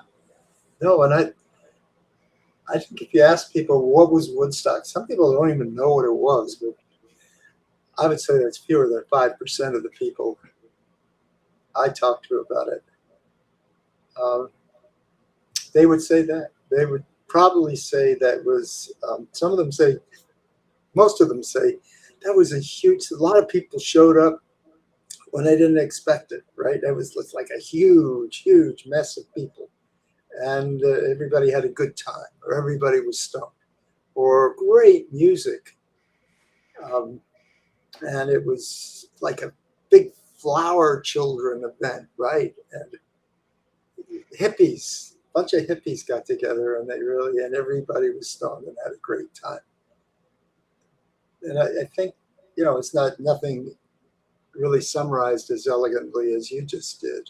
no, and I think if you ask people what was Woodstock, some people don't even know what it was, but I would say that's fewer than 5% of the people I talked to about it. Um, they would say that. They would probably say that was, some of them say, most of them say, that was a lot of people showed up when they didn't expect it, right? It was like a huge mess of people. And everybody had a good time, or everybody was stoned, or great music. Um, and it was like a big flower children event, right? And hippies, a bunch of hippies got together, and and everybody was stoned and had a great time. And I think, it's nothing really summarized as elegantly as you just did,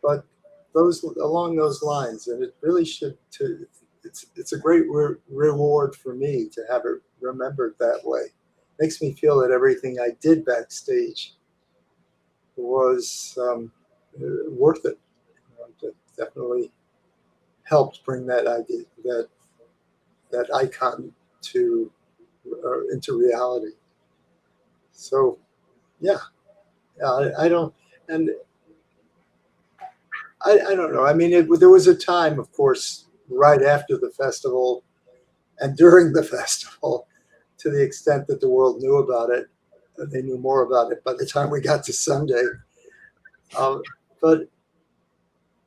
but those along those lines, and it really should. It's a great reward for me to have it remembered that way. Makes me feel that everything I did backstage was worth it. That definitely helped bring that idea, that icon to into reality. So yeah, yeah, I don't, and I don't know. I mean, there was a time, of course, right after the festival and during the festival, to the extent that the world knew about it. They knew more about it by the time we got to Sunday. Um, but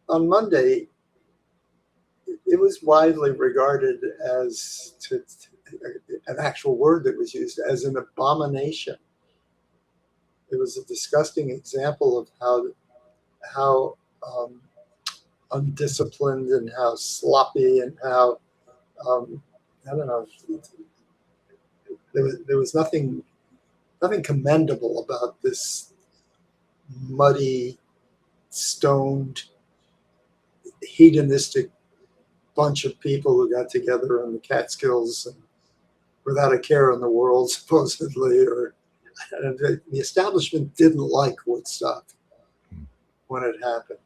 on Monday, it was widely regarded as an actual word that was used as an abomination. It was a disgusting example of how undisciplined and how sloppy and how I don't know. There was nothing commendable about this muddy, stoned, hedonistic bunch of people who got together in the Catskills and without a care in the world, supposedly. Or the establishment didn't like Woodstock when it happened.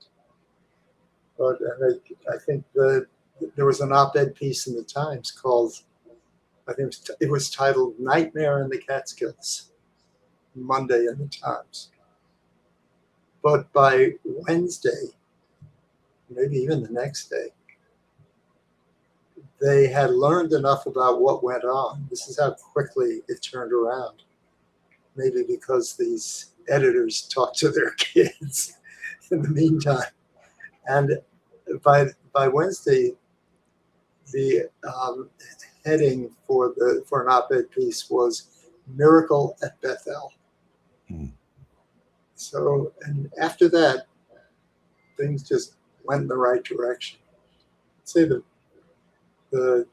But I think there was an op-ed piece in the Times called, I think it was titled "Nightmare in the Catskills," Monday in the Times. But by Wednesday, maybe even the next day, they had learned enough about what went on. This is how quickly it turned around. maybe because these editors talk to their kids in the meantime. And by Wednesday, the heading for an op-ed piece was "Miracle at Bethel." Hmm. So, and after that, things just went in the right direction. I'd say the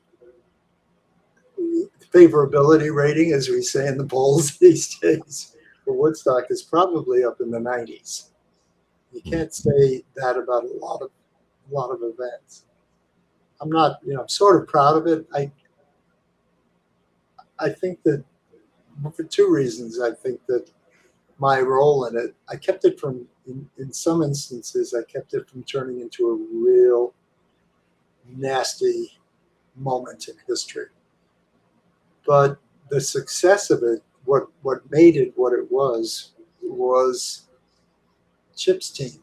favorability rating, as we say in the polls these days, for Woodstock is probably up in the 90s. You can't say that about a lot of events. I'm not, I'm sort of proud of it. I think that for two reasons. I think that my role in it, I kept it from, in some instances, I kept it from turning into a real nasty moment in history. But the success of it, what made it what it was Chip's team.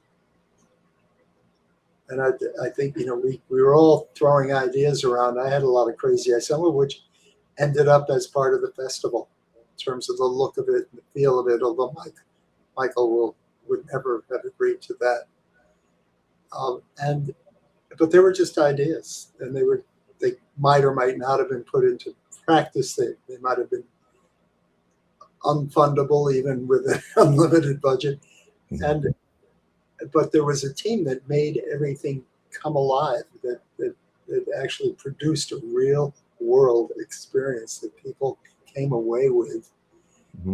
And I think, we were all throwing ideas around. I had a lot of crazy ideas, some of which ended up as part of the festival in terms of the look of it and the feel of it, although Michael would never have agreed to that. But they were just ideas, and they might or might not have been put into practice. They might have been unfundable even with an unlimited budget. But there was a team that made everything come alive, that actually produced a real world experience that people came away with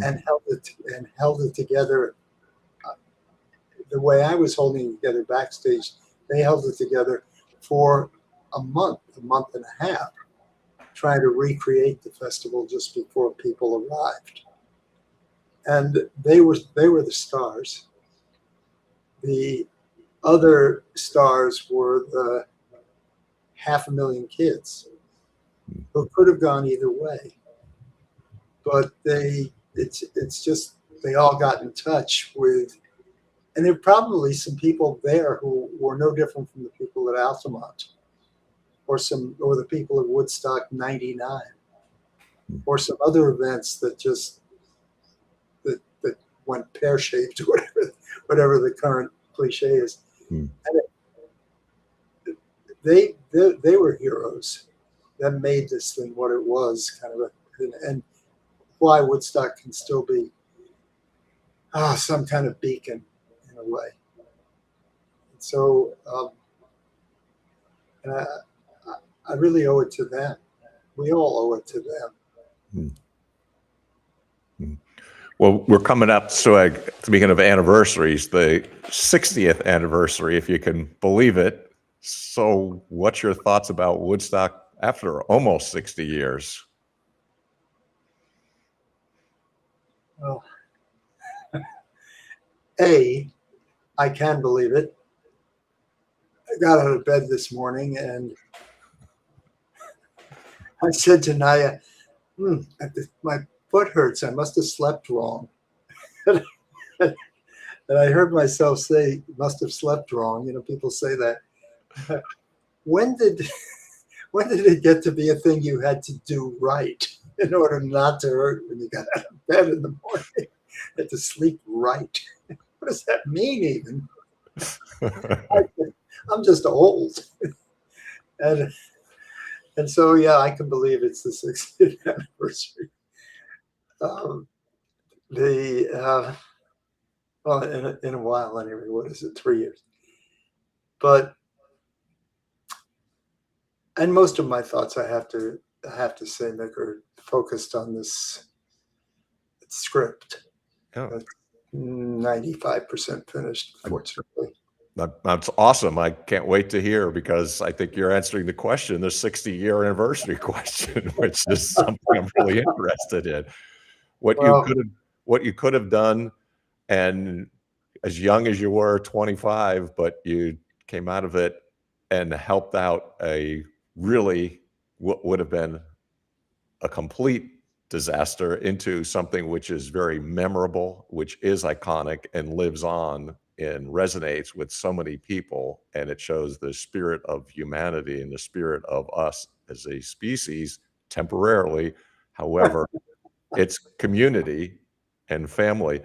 and held it together. The way I was holding it together backstage, they held it together for a month and a half, trying to recreate the festival just before people arrived. And they were the stars. The other stars were the 500,000 kids who could have gone either way. But it's just, they all got in touch with, and there are probably some people there who were no different from the people at Altamont, or the people at Woodstock '99, or some other events that just that went pear-shaped, whatever the current cliche is. And they were heroes that made this thing what it was, kind of and why Woodstock can still be some kind of beacon in a way. And so, and I really owe it to them. We all owe it to them. Well, we're coming up, so speaking of anniversaries, the 60th anniversary, if you can believe it. So what's your thoughts about Woodstock after almost 60 years? Well, I can believe it. I got out of bed this morning and I said to Naya, my foot hurts. I must have slept wrong. And I heard myself say, must have slept wrong. People say that. When did it get to be a thing you had to do right in order not to hurt when you got out of bed in the morning? You had to sleep right. What does that mean even? I'm just old. And so, yeah, I can believe it's the 60th anniversary. Well, in a while anyway. What is it? 3 years. And most of my thoughts, I have to say, Nick, are focused on this script. Oh. 95% finished, fortunately. That's awesome. I can't wait to hear, because I think you're answering the question, the 60-year anniversary question, which is something I'm really interested in. What you could have done, and as young as you were, 25, but you came out of it and helped out a really what would have been a complete disaster into something which is very memorable, which is iconic and lives on and resonates with so many people. And it shows the spirit of humanity and the spirit of us as a species temporarily. However, it's community, and family.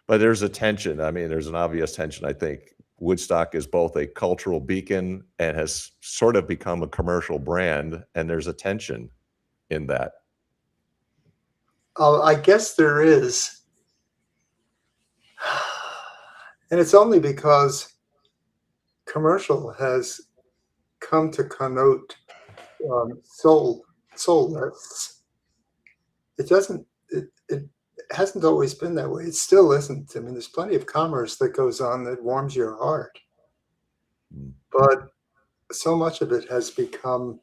But there's a tension. I mean, there's an obvious tension. I think Woodstock is both a cultural beacon and has sort of become a commercial brand, and there's a tension in that. I guess there is. And it's only because commercial has come to connote soulless. It doesn't. It hasn't always been that way. It still isn't. I mean, there's plenty of commerce that goes on that warms your heart, but so much of it has become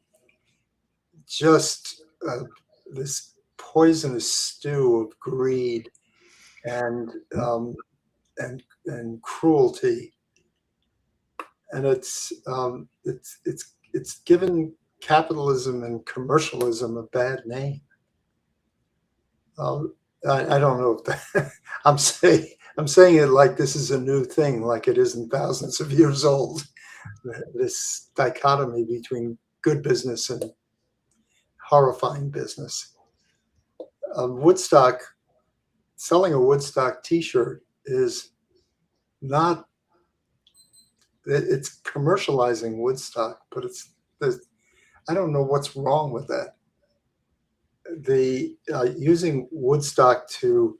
just this poisonous stew of greed and and cruelty, and it's given capitalism and commercialism a bad name. I don't know if that, I'm saying it like this is a new thing, like it isn't thousands of years old. This dichotomy between good business and horrifying business. Woodstock, selling a Woodstock T-shirt is not. It's commercializing Woodstock, but I don't know what's wrong with that. The using Woodstock to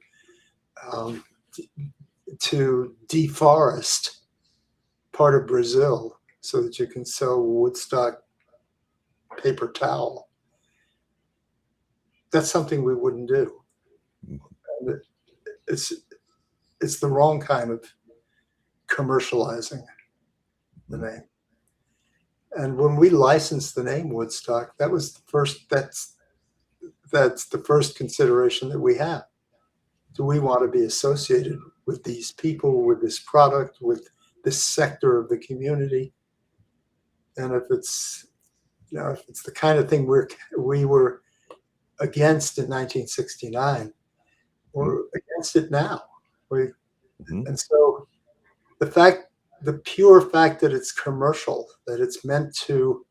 deforest part of Brazil so that you can sell Woodstock paper towel. That's something we wouldn't do. And it's the wrong kind of commercializing the name. And when we licensed the name Woodstock, that was the first. That's the first consideration that we have. Do we want to be associated with these people, with this product, with this sector of the community? And if it's, if it's the kind of thing we were against in 1969, we're against it now. And so the pure fact that it's commercial, that it's meant to,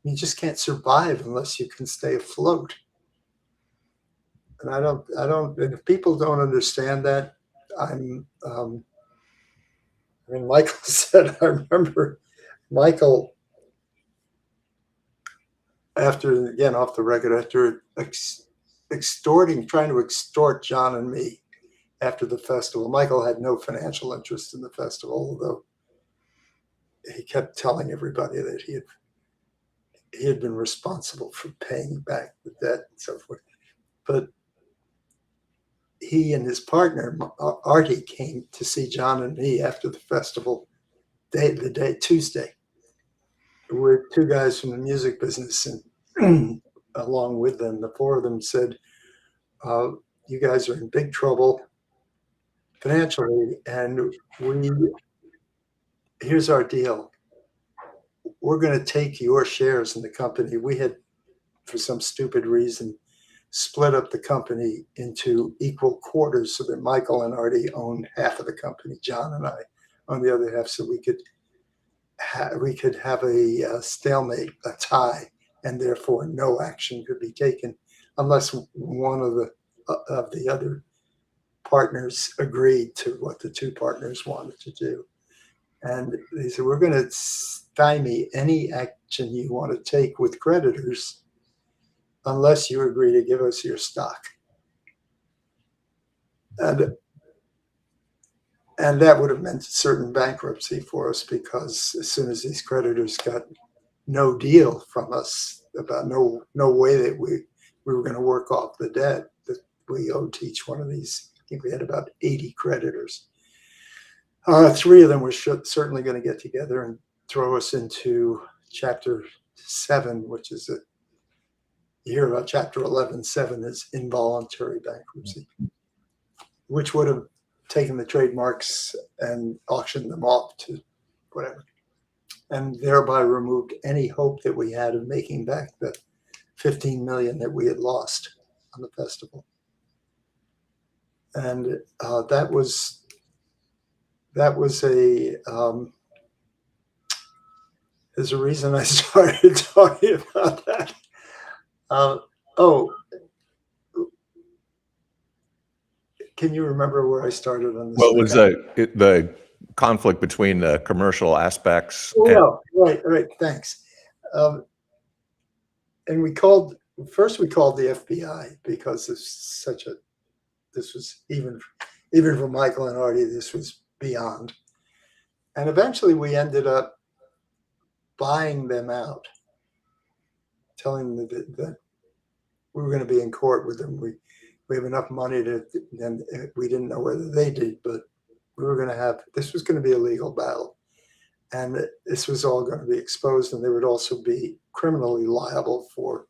you just can't survive unless you can stay afloat. And I don't, and if people don't understand that, I mean, Michael said, I remember Michael, after, again, off the record, after trying to extort John and me after the festival. Michael had no financial interest in the festival, although he kept telling everybody that he had been responsible for paying back the debt and so forth. But he and his partner, Artie, came to see John and me after the festival Tuesday. We're two guys from the music business, and along with them, the four of them said, you guys are in big trouble financially, and here's our deal. We're going to take your shares in the company. We had, for some stupid reason, split up the company into equal quarters so that Michael and Artie owned half of the company, John and I on the other half, so we could have a stalemate, a tie, and therefore no action could be taken unless one of the other partners agreed to what the two partners wanted to do. And they said, we're going to stymie any action you want to take with creditors unless you agree to give us your stock. And that would have meant certain bankruptcy for us, because as soon as these creditors got no deal from us about no way that we were going to work off the debt that we owed to each one of these, I think we had about 80 creditors. Three of them were certainly going to get together and throw us into Chapter 7, which is you hear about Chapter 11(7) is involuntary bankruptcy, which would have taken the trademarks and auctioned them off to whatever, and thereby removed any hope that we had of making back the $15 million that we had lost on the festival. And that was there's a reason I started talking about that. Can you remember where I started on this? What was the conflict between the commercial aspects Oh, and no, right. Thanks. Um, and we called the FBI because this was even for Michael and Artie, this was beyond. And eventually we ended up buying them out, telling them that we were going to be in court with them. We have enough money to, and we didn't know whether they did, but we were going to have, this was going to be a legal battle. And this was all going to be exposed, and they would also be criminally liable for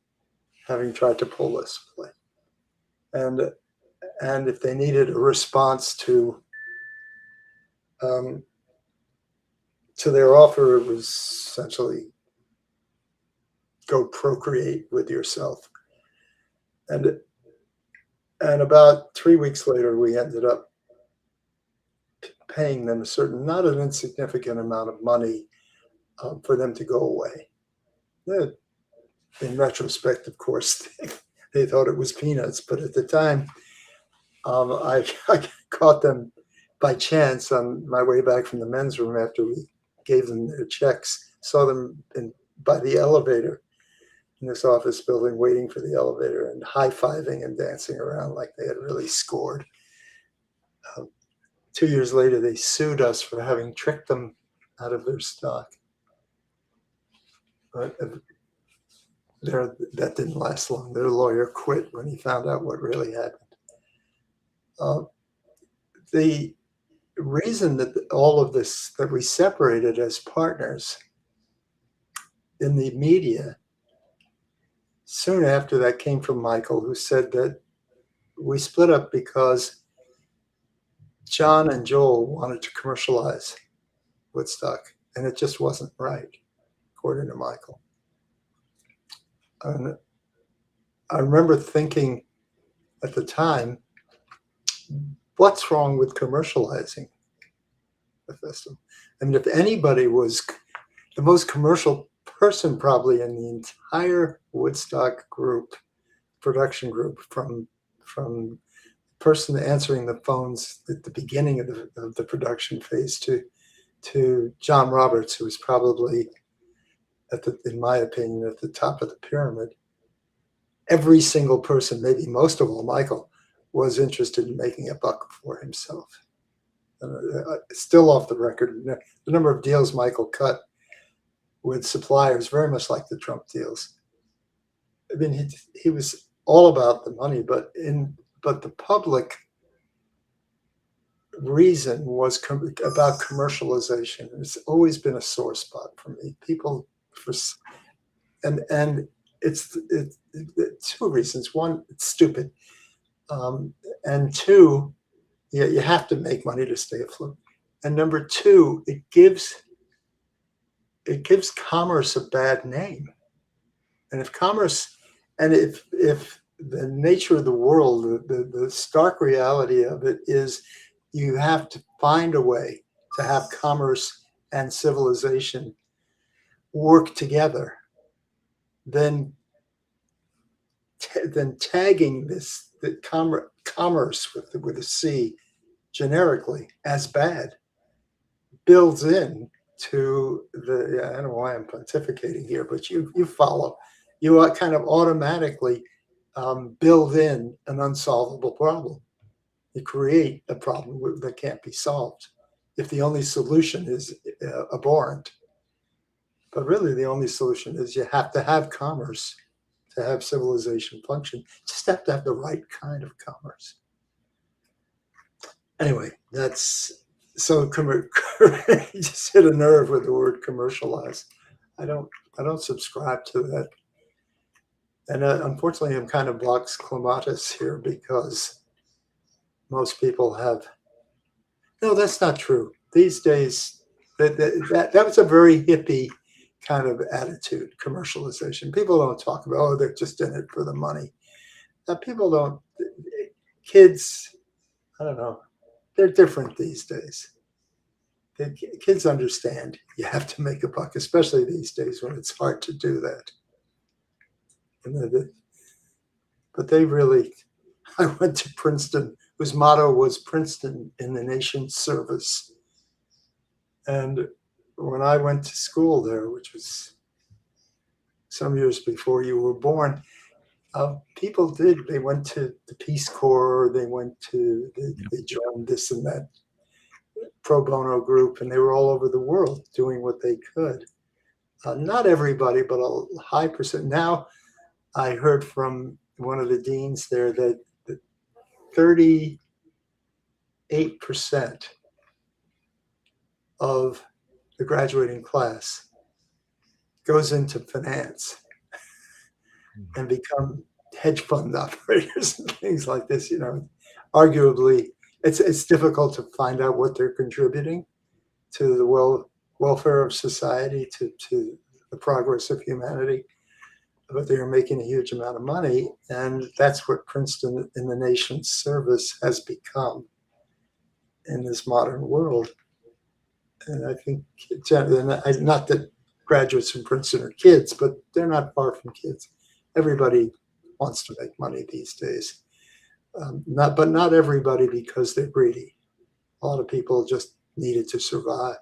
having tried to pull this play. And if they needed a response to their offer, it was essentially go procreate with yourself. And about 3 weeks later, we ended up paying them not an insignificant amount of money for them to go away. In retrospect, of course, they thought it was peanuts, but at the time, I caught them by chance on my way back from the men's room after we gave them their checks. Saw them by the elevator in this office building, waiting for the elevator and high-fiving and dancing around like they had really scored. 2 years later, they sued us for having tricked them out of their stock. But that didn't last long. Their lawyer quit when he found out what really happened. The reason that all of this, that we separated as partners in the media, soon after that came from Michael, who said that we split up because John and Joel wanted to commercialize Woodstock, and it just wasn't right, according to Michael. And I remember thinking at the time, what's wrong with commercializing the festival? I mean, if anybody was the most commercial person probably in the entire Woodstock group, production group, from the person answering the phones at the beginning of the production phase to John Roberts, who was probably in my opinion, at the top of the pyramid. Every single person, maybe most of all Michael, was interested in making a buck for himself. Still off the record, the number of deals Michael cut with suppliers, very much like the Trump deals. I mean, he was all about the money, but the public reason was about commercialization. It's always been a sore spot for me. People, and it's two reasons. One, it's stupid, and two, you have to make money to stay afloat. And number two, it gives commerce a bad name. And if the nature of the world, the stark reality of it is you have to find a way to have commerce and civilization work together, then tagging commerce with a C generically as bad builds in to I don't know why I'm pontificating here, but you follow. You kind of automatically build in an unsolvable problem. You create a problem that can't be solved if the only solution is abhorrent. But really, the only solution is you have to have commerce to have civilization function. You just have to have the right kind of commerce. Anyway, that's so you just hit a nerve with the word commercialize. I don't subscribe to that. And unfortunately, I'm kind of vox climatis here because most people have. No, that's not true. These days, that was a very hippie kind of attitude, commercialization. People don't talk about, oh, they're just in it for the money. Now, people don't, kids, I don't know, they're different these days. The kids understand you have to make a buck, especially these days when it's hard to do that. But they really, I went to Princeton whose motto was Princeton in the nation's service. And when I went to school there, which was some years before you were born, people did. They went to the Peace Corps. They joined this and that pro bono group, and they were all over the world doing what they could. Not everybody, but a high percent. Now, I heard from one of the deans there that 38% of the graduating class goes into finance and become hedge fund operators and things like this. You know, arguably, it's difficult to find out what they're contributing to the welfare of society, to the progress of humanity, but they are making a huge amount of money, and that's what Princeton in the nation's service has become in this modern world. And I think, not that graduates from Princeton are kids, but they're not far from kids. Everybody wants to make money these days, but not everybody because they're greedy. A lot of people just need it to survive.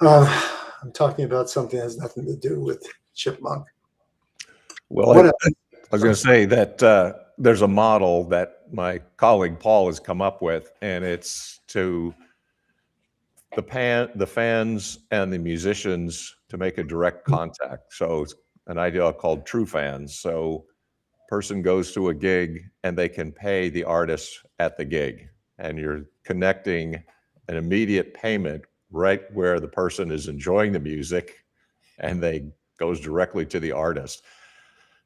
I'm talking about something that has nothing to do with Chipmunk. Well, What I was going to say that there's a model that my colleague Paul has come up with, and it's to the fans and the musicians to make a direct contact. So it's an idea called true fans. So person goes to a gig and they can pay the artist at the gig, and you're connecting an immediate payment right where the person is enjoying the music, and they goes directly to the artist.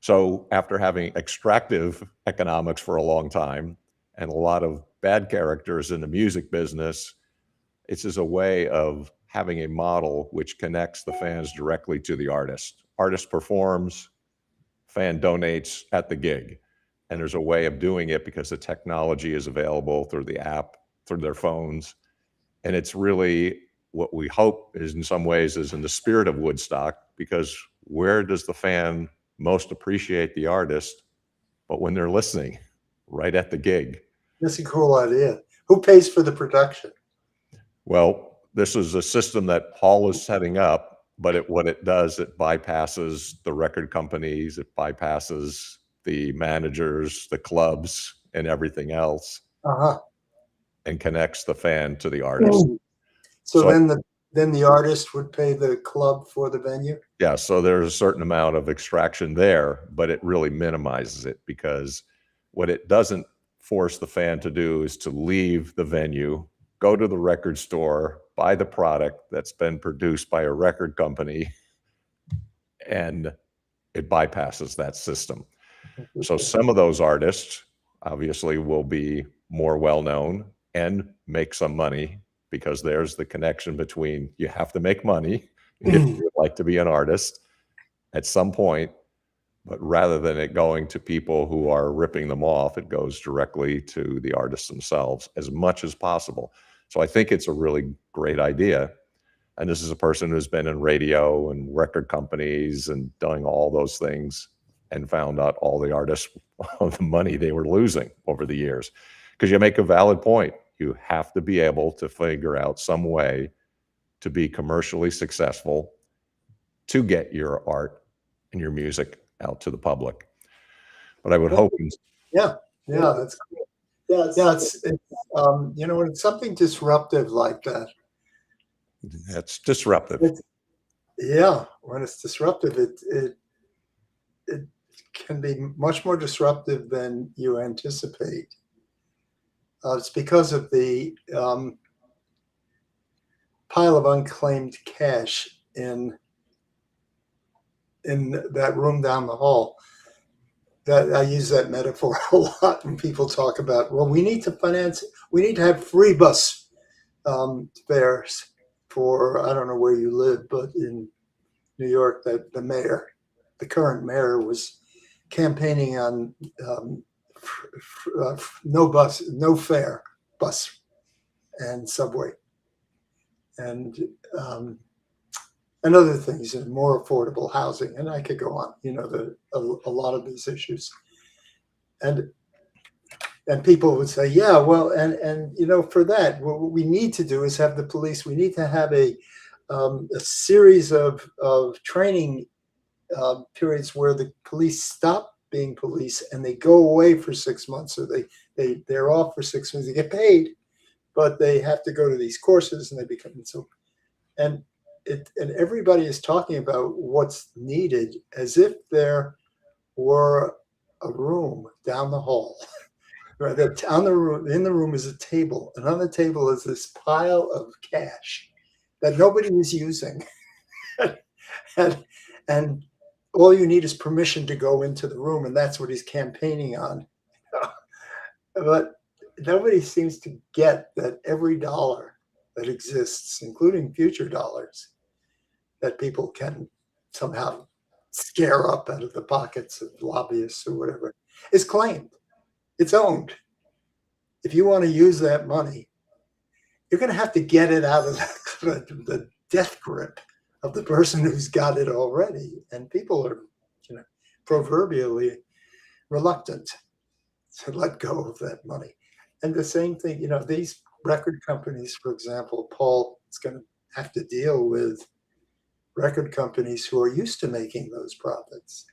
So after having extractive economics for a long time and a lot of bad characters in the music business, it's as a way of having a model which connects the fans directly to the artist. Artist performs, fan donates at the gig. And there's a way of doing it because the technology is available through the app, through their phones. And it's really what we hope is in some ways is in the spirit of Woodstock, because where does the fan most appreciate the artist? But when they're listening, right at the gig. That's a cool idea. Who pays for the production? Well, this is a system that Paul is setting up, but what it does, it bypasses the record companies, it bypasses the managers, the clubs, and everything else, Uh-huh. and connects the fan to the artist. So So then the artist would pay the club for the venue? yeah, so there's a certain amount of extraction there, but it really minimizes it, because what it doesn't force the fan to do is to leave the venue, go to the record store, buy the product that's been produced by a record company, and it bypasses that system. So some of those artists obviously will be more well-known and make some money, because there's the connection between you have to make money if you would like to be an artist at some point, but rather than it going to people who are ripping them off, it goes directly to the artists themselves as much as possible. So I think it's a really great idea. And this is a person who's been in radio and record companies and doing all those things, and found out all the artists of the money they were losing over the years. Because you make a valid point. You have to be able to figure out some way to be commercially successful to get your art and your music out to the public. But I would hope, Yeah, that's cool. It's when it's something disruptive like that. that's disruptive. When it's disruptive, it can be much more disruptive than you anticipate. It's because of the pile of unclaimed cash in that room down the hall. That I use that metaphor a lot when people talk about, well, we need to have free bus fares for, I don't know where you live, but in New York, the current mayor was campaigning on no fare bus and subway, and other things, and more affordable housing, and I could go on. A lot of these issues, and And people would say, yeah, well, and for that, what we need to do is have the police. We need to have a series of training periods where the police stop being police and they go away for 6 months, or they're off for 6 months. They get paid, but they have to go to these courses, and they become so. And and everybody is talking about what's needed as if there were a room down the hall. Right, in the room is a table, and on the table is this pile of cash that nobody is using, and and all you need is permission to go into the room, and that's what he's campaigning on. But nobody seems to get that every dollar that exists, including future dollars, that people can somehow scare up out of the pockets of lobbyists or whatever, is claimed. It's owned. If you want to use that money, you're going to have to get it out of the death grip of the person who's got it already. And people are, proverbially reluctant to let go of that money. And the same thing, these record companies, for example, Paul is going to have to deal with record companies who are used to making those profits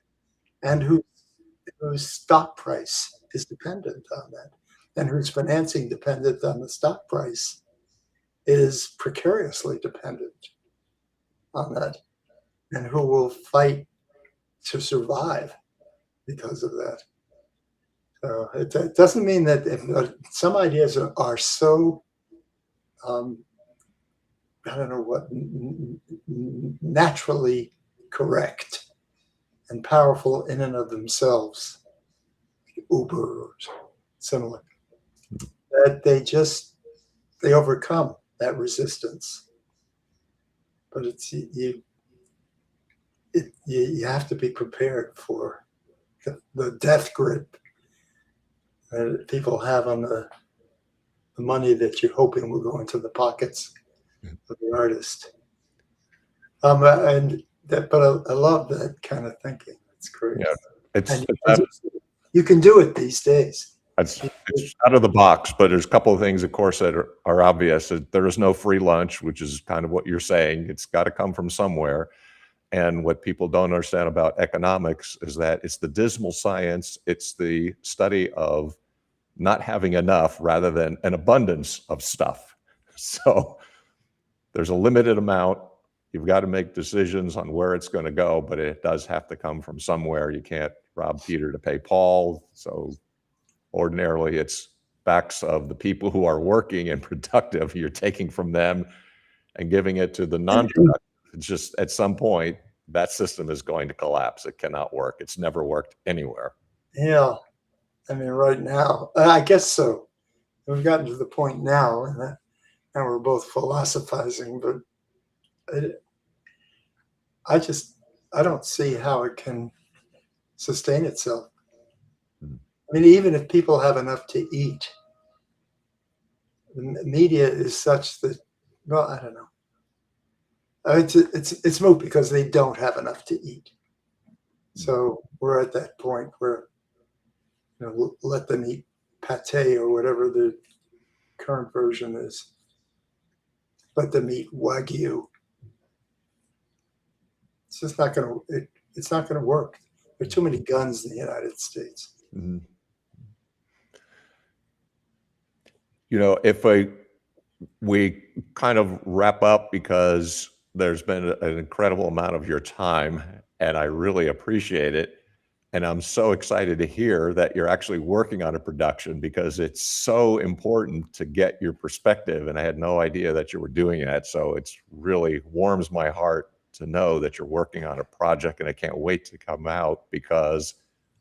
and whose stock price is dependent on that, and whose financing dependent on the stock price is precariously dependent on that, and who will fight to survive because of that. So it doesn't mean that some ideas are so, I don't know what, naturally correct and powerful in and of themselves, like Uber or similar, that they overcome that resistance. But you have to be prepared for the death grip that people have on the money that you're hoping will go into the pockets of the artist. But I love that kind of thinking. It's great. Yeah, you can do it these days. It's out of the box, but there's a couple of things, of course, that are obvious. There is no free lunch, which is kind of what you're saying. It's got to come from somewhere. And what people don't understand about economics is that it's the dismal science. It's the study of not having enough rather than an abundance of stuff. So there's a limited amount. You've got to make decisions on where it's going to go, but it does have to come from somewhere. You can't rob Peter to pay Paul. So ordinarily, it's backs of the people who are working and productive. You're taking from them and giving it to the non-productive. It's just at some point, that system is going to collapse. It cannot work. It's never worked anywhere. Yeah. I mean, right now, I guess so. We've gotten to the point now, and we're both philosophizing, but I don't see how it can sustain itself. I mean, even if people have enough to eat, the media is such that, well, I don't know. It's moot because they don't have enough to eat. So we're at that point where, let them eat pate or whatever the current version is. Let them eat Wagyu. It's just not going to. It's not going to work. There are too many guns in the United States. Mm-hmm. If we kind of wrap up, because there's been an incredible amount of your time, and I really appreciate it. And I'm so excited to hear that you're actually working on a production, because it's so important to get your perspective. And I had no idea that you were doing that. So it's really warms my heart to know that you're working on a project, and I can't wait to come out, because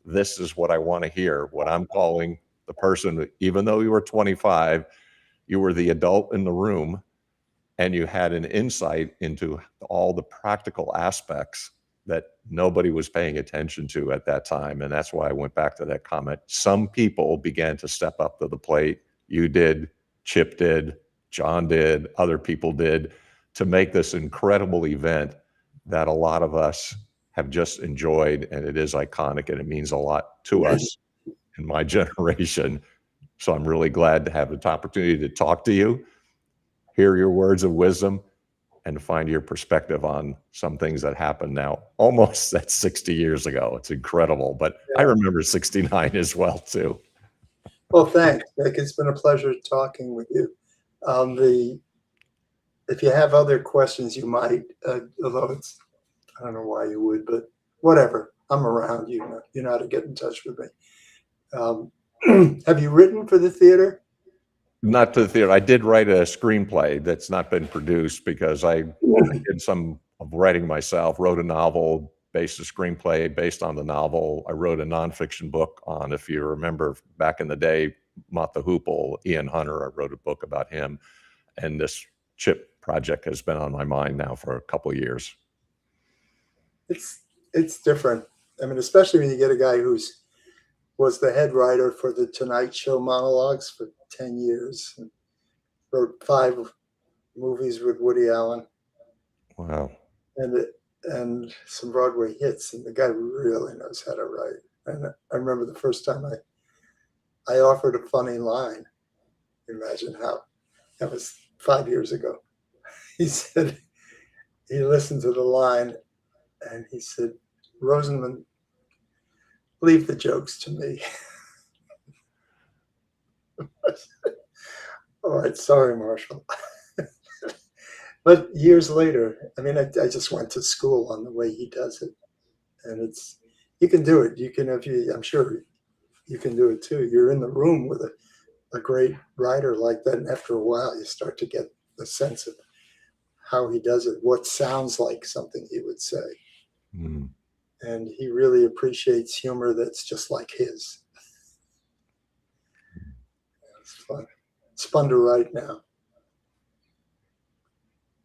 this is what I want to hear. What I'm calling the person that, even though you were 25, you were the adult in the room, and you had an insight into all the practical aspects that nobody was paying attention to at that time. And that's why I went back to that comment. Some people began to step up to the plate. You did, Chip did, John did, other people did, to make this incredible event that a lot of us have just enjoyed. And it is iconic, and it means a lot to us in my generation. So I'm really glad to have the opportunity to talk to you, hear your words of wisdom, and find your perspective on some things that happened now. Almost that's 60 years ago. It's incredible, but I Yeah. remember 69 as well too. Well, thanks, Nick. It's been a pleasure talking with you. If you have other questions, you might, although I don't know why you would, but whatever. I'm around. You know how to get in touch with me. Have you written for the theater? Not to the theater. I did write a screenplay that's not been produced because I did some of writing myself, wrote a novel, based a screenplay based on the novel. I wrote a nonfiction book on, if you remember back in the day, Mott the Hoople, Ian Hunter. I wrote a book about him. And this chip project has been on my mind now for a couple of years. It's different. I mean, especially when you get a guy was the head writer for the Tonight Show monologues for 10 years, and wrote 5 movies with Woody Allen. Wow. And some Broadway hits, and the guy really knows how to write. And I remember the first time I offered a funny line. Imagine how that was 5 years ago. He said, he listened to the line and he said, Rosenman, leave the jokes to me. All right, sorry, Marshall. But years later, I mean, I just went to school on the way he does it. And you can do it. You can, I'm sure you can do it too. You're in the room with a great writer like that. And after a while, you start to get the sense of how he does it, what sounds like something he would say. Mm. And he really appreciates humor that's just like his. It's fun. It's fun to write now.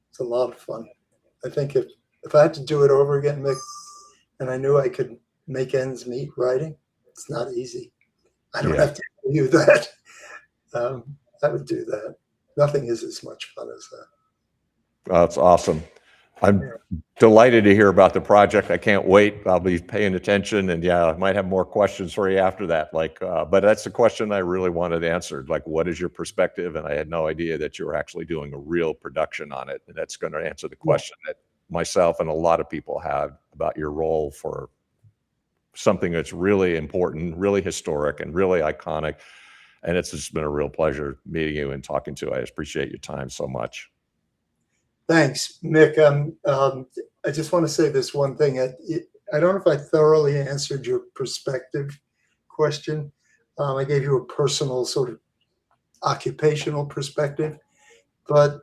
It's a lot of fun. I think if I had to do it over again, Mick, and I knew I could make ends meet writing, it's not easy. I don't have to tell you that. I would do that. Nothing is as much fun as that. That's awesome. I'm delighted to hear about the project. I can't wait. I'll be paying attention, and I might have more questions for you after that. But that's the question I really wanted answered. Like, what is your perspective? And I had no idea that you were actually doing a real production on it. And that's going to answer the question that myself and a lot of people have about your role for something that's really important, really historic, and really iconic. And it's just been a real pleasure meeting you and talking to you. I appreciate your time so much. Thanks, Mick. I just want to say this one thing. I don't know if I thoroughly answered your perspective question. I gave you a personal sort of occupational perspective, but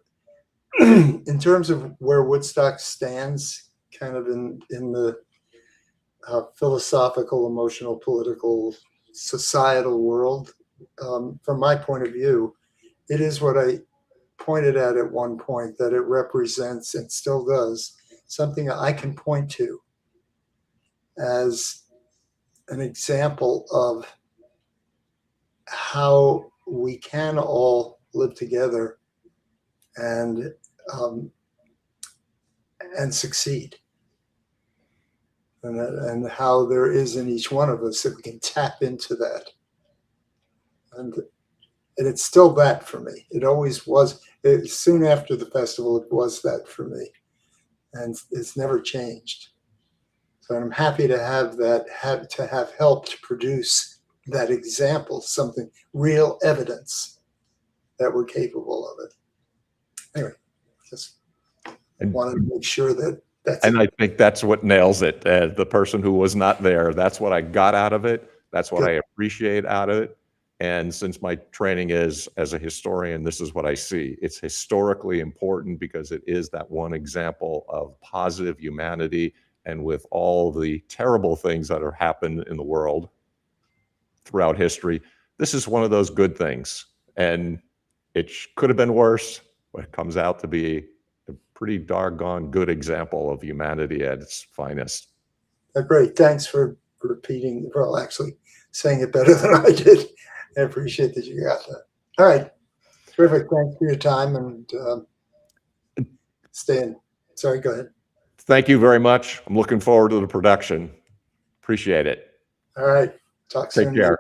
in terms of where Woodstock stands, kind of in the philosophical, emotional, political, societal world, from my point of view, it is what I pointed at one point, that it represents, and still does, something I can point to as an example of how we can all live together and succeed, and how there is in each one of us that we can tap into that. And it's still that for me. It always was. Soon after the festival, it was that for me. And it's never changed. So I'm happy to have that, have helped produce that example, something, real evidence that we're capable of it. Anyway, just wanted to make sure that that's And I think that's what nails it. The person who was not there, that's what I got out of it. That's what I appreciate out of it. And since my training is as a historian, this is what I see. It's historically important because it is that one example of positive humanity. And with all the terrible things that have happened in the world throughout history, this is one of those good things. And it could have been worse, but it comes out to be a pretty doggone good example of humanity at its finest. Great. Thanks for repeating, well, actually saying it better than I did. I appreciate that you got that. All right. Terrific. Thanks for your time, and stay in. Sorry, go ahead. Thank you very much. I'm looking forward to the production. Appreciate it. All right. Talk soon. Take care.